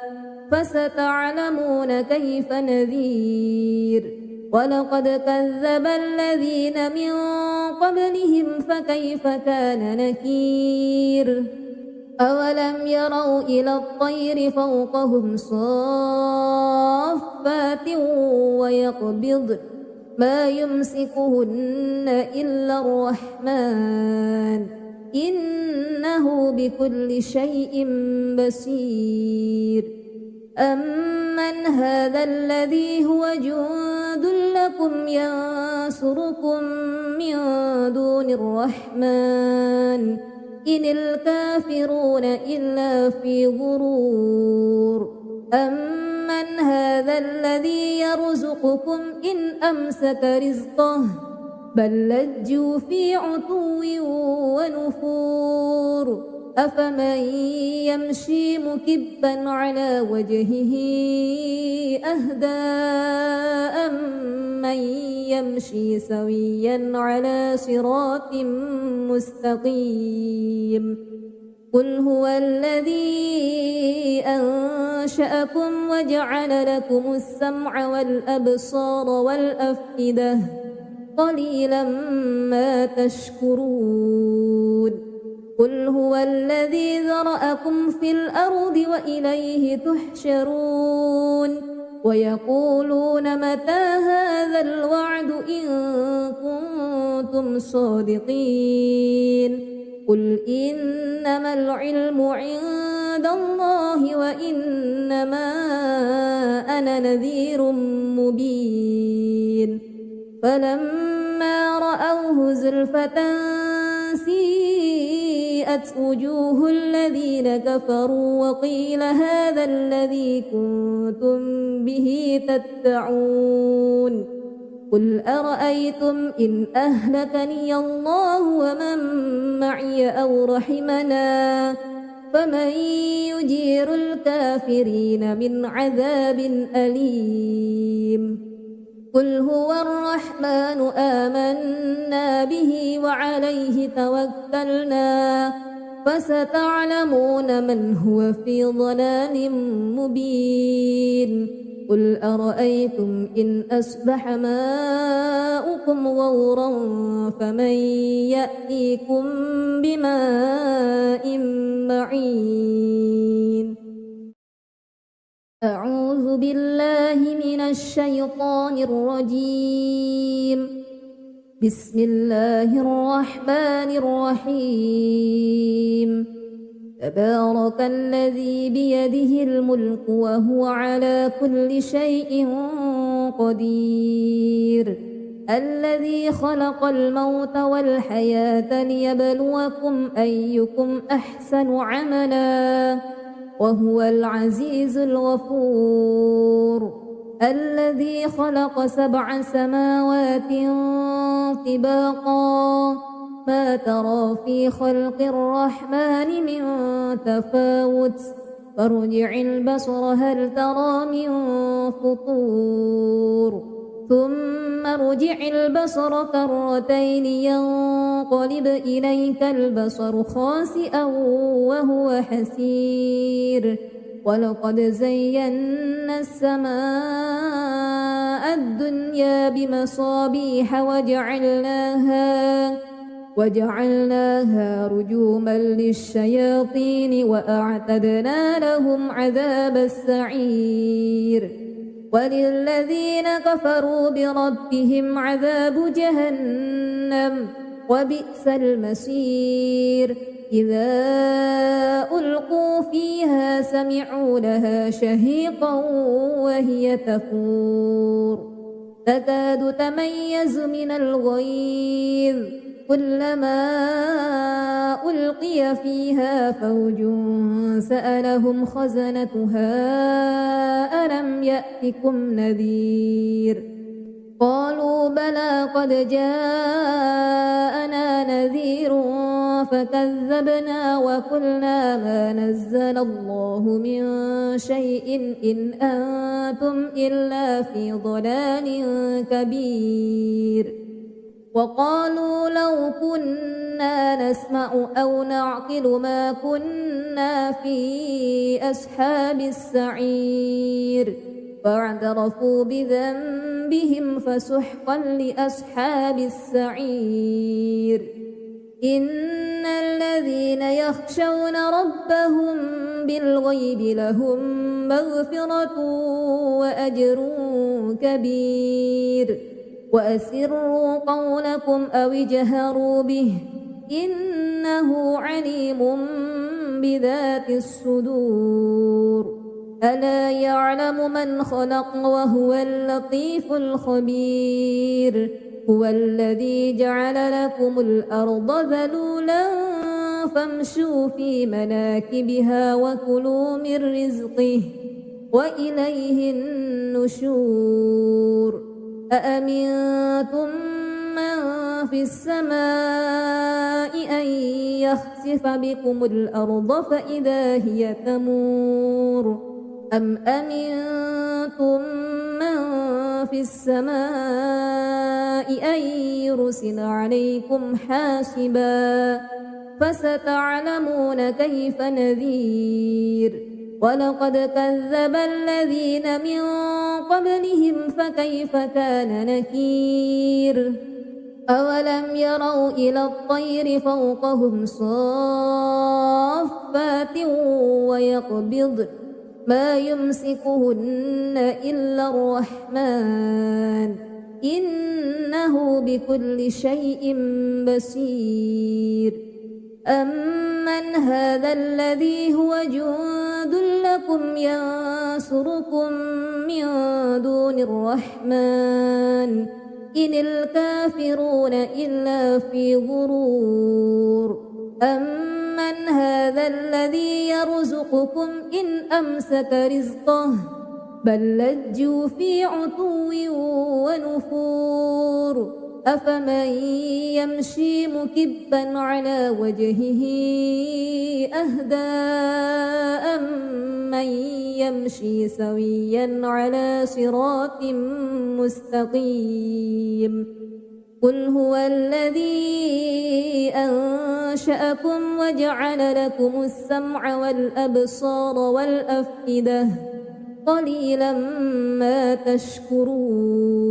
فستعلمون كيف نذير ولقد كذب الذين من قبلهم فكيف كان نكير أولم يروا إلى الطير فوقهم صافات ويقبضن ما يمسكهن إلا الرحمن إنه بكل شيء بصير أمن هذا الذي هو جند لكم ينصركم من دون الرحمن إن الكافرون إلا في غرور أمن هذا الذي يرزقكم إن أمسك رزقه بل لجوا في عتو ونفور أفمن يمشي مكبا على وجهه أهدى أمن يمشي سويا على صراط مستقيم قل هو الذي أنشأكم وجعل لكم السمع والأبصار والأفئدة قليلا ما تشكرون قل هو الذي ذرأكم في الأرض وإليه تحشرون ويقولون متى هذا الوعد إن كنتم صادقين قل إنما العلم عند الله وإنما أنا نذير مبين فلما رأوه زلفة سيئت وجوه الذين كفروا وقيل هذا الذي كنتم به تدعون قل أرأيتم إن أهلكني الله ومن معي أو رحمنا فمن يجير الكافرين من عذاب أليم قل هو الرحمن آمنا به وعليه توكلنا فستعلمون من هو في ضلال مبين قل أرأيتم إن أصبح ماؤكم غورا فمن يأتيكم بماء معين أعوذ بالله من الشيطان الرجيم بسم الله الرحمن الرحيم تبارك الذي بيده الملك وهو على كل شيء قدير الذي خلق الموت والحياة ليبلوكم أيكم أحسن عملا وهو العزيز الغفور الذي خلق 7 سماوات طباقا ما ترى في خلق الرحمن من تفاوت فارجع البصر هل ترى من فطور ثم ارجع البصر كرتين ينقلب إليك البصر خاسئا وهو حسير ولقد زينا السماء الدنيا بمصابيح وجعلناها رجوما للشياطين وأعتدنا لهم عذاب السعير وللذين كفروا بربهم عذاب جهنم وبئس المصير إذا ألقوا فيها سمعوا لها شهيقا وهي تفور تكاد تميز من الغيظ كلما ألقي فيها فوج سألهم خزنتها ألم يأتكم نذير قالوا بلى قد جاءنا نذير فكذبنا وقلنا ما نزل الله من شيء إن أنتم إلا في ضلال كبير وقالوا لو كنا نسمع أو نعقل ما كنا في أصحاب السعير فاعترفوا بذنبهم فسحقا لأصحاب السعير إن الذين يخشون ربهم بالغيب لهم مغفرة وأجر كبير وأسروا قولكم أو اجهروا به إنه عليم بذات الصدور ألا يعلم من خلق وهو اللطيف الخبير هو الذي جعل لكم الأرض ذلولا فامشوا في مناكبها وكلوا من رزقه وإليه النشور أأمنتم من في السماء أن يخسف بكم الأرض فإذا هي تمور أم أمنتم من في السماء أن يرسل عليكم حاسبا فستعلمون كيف نذير ولقد كذب الذين من قبلهم فكيف كان نكير أولم يروا إلى الطير فوقهم صافات ويقبض ما يمسكهن إلا الرحمن إنه بكل شيء بصير أمن هذا الذي هو جند لكم ينصركم من دون الرحمن إن الكافرون إلا في غرور أمن هذا الذي يرزقكم إن أمسك رزقه بل لجوا في عتو ونفور أفمن يمشي مكبا على وجهه أهدى أمن يمشي سويا على صراط مستقيم قل هو الذي أنشأكم وجعل لكم السمع والأبصار والأفئدة قليلا ما تشكرون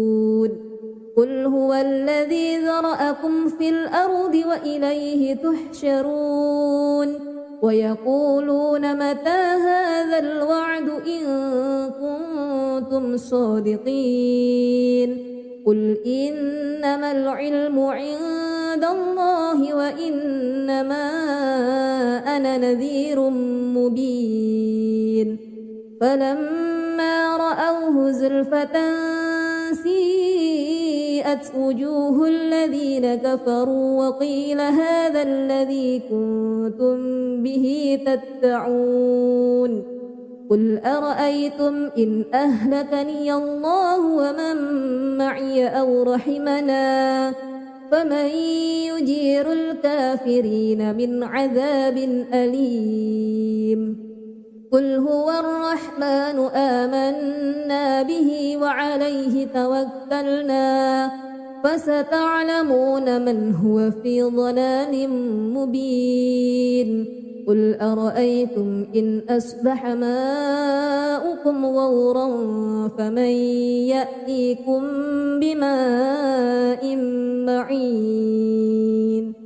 قل هو الذي ذرأكم في الأرض وإليه تحشرون ويقولون متى هذا الوعد إن كنتم صادقين قل إنما العلم عند الله وإنما أنا نذير مبين فلما رأوه زلفة سيئت وجوه الذين كفروا وقيل هذا الذي كنتم به تدعون قل أرأيتم إن أهلكني الله ومن معي أو رحمنا فمن يجير الكافرين من عذاب أليم قل هو الرحمن آمنا به وعليه توكلنا فستعلمون من هو في ضلال مبين قل أرأيتم إن أصبح ماؤكم غورا فمن يأتيكم بماء معين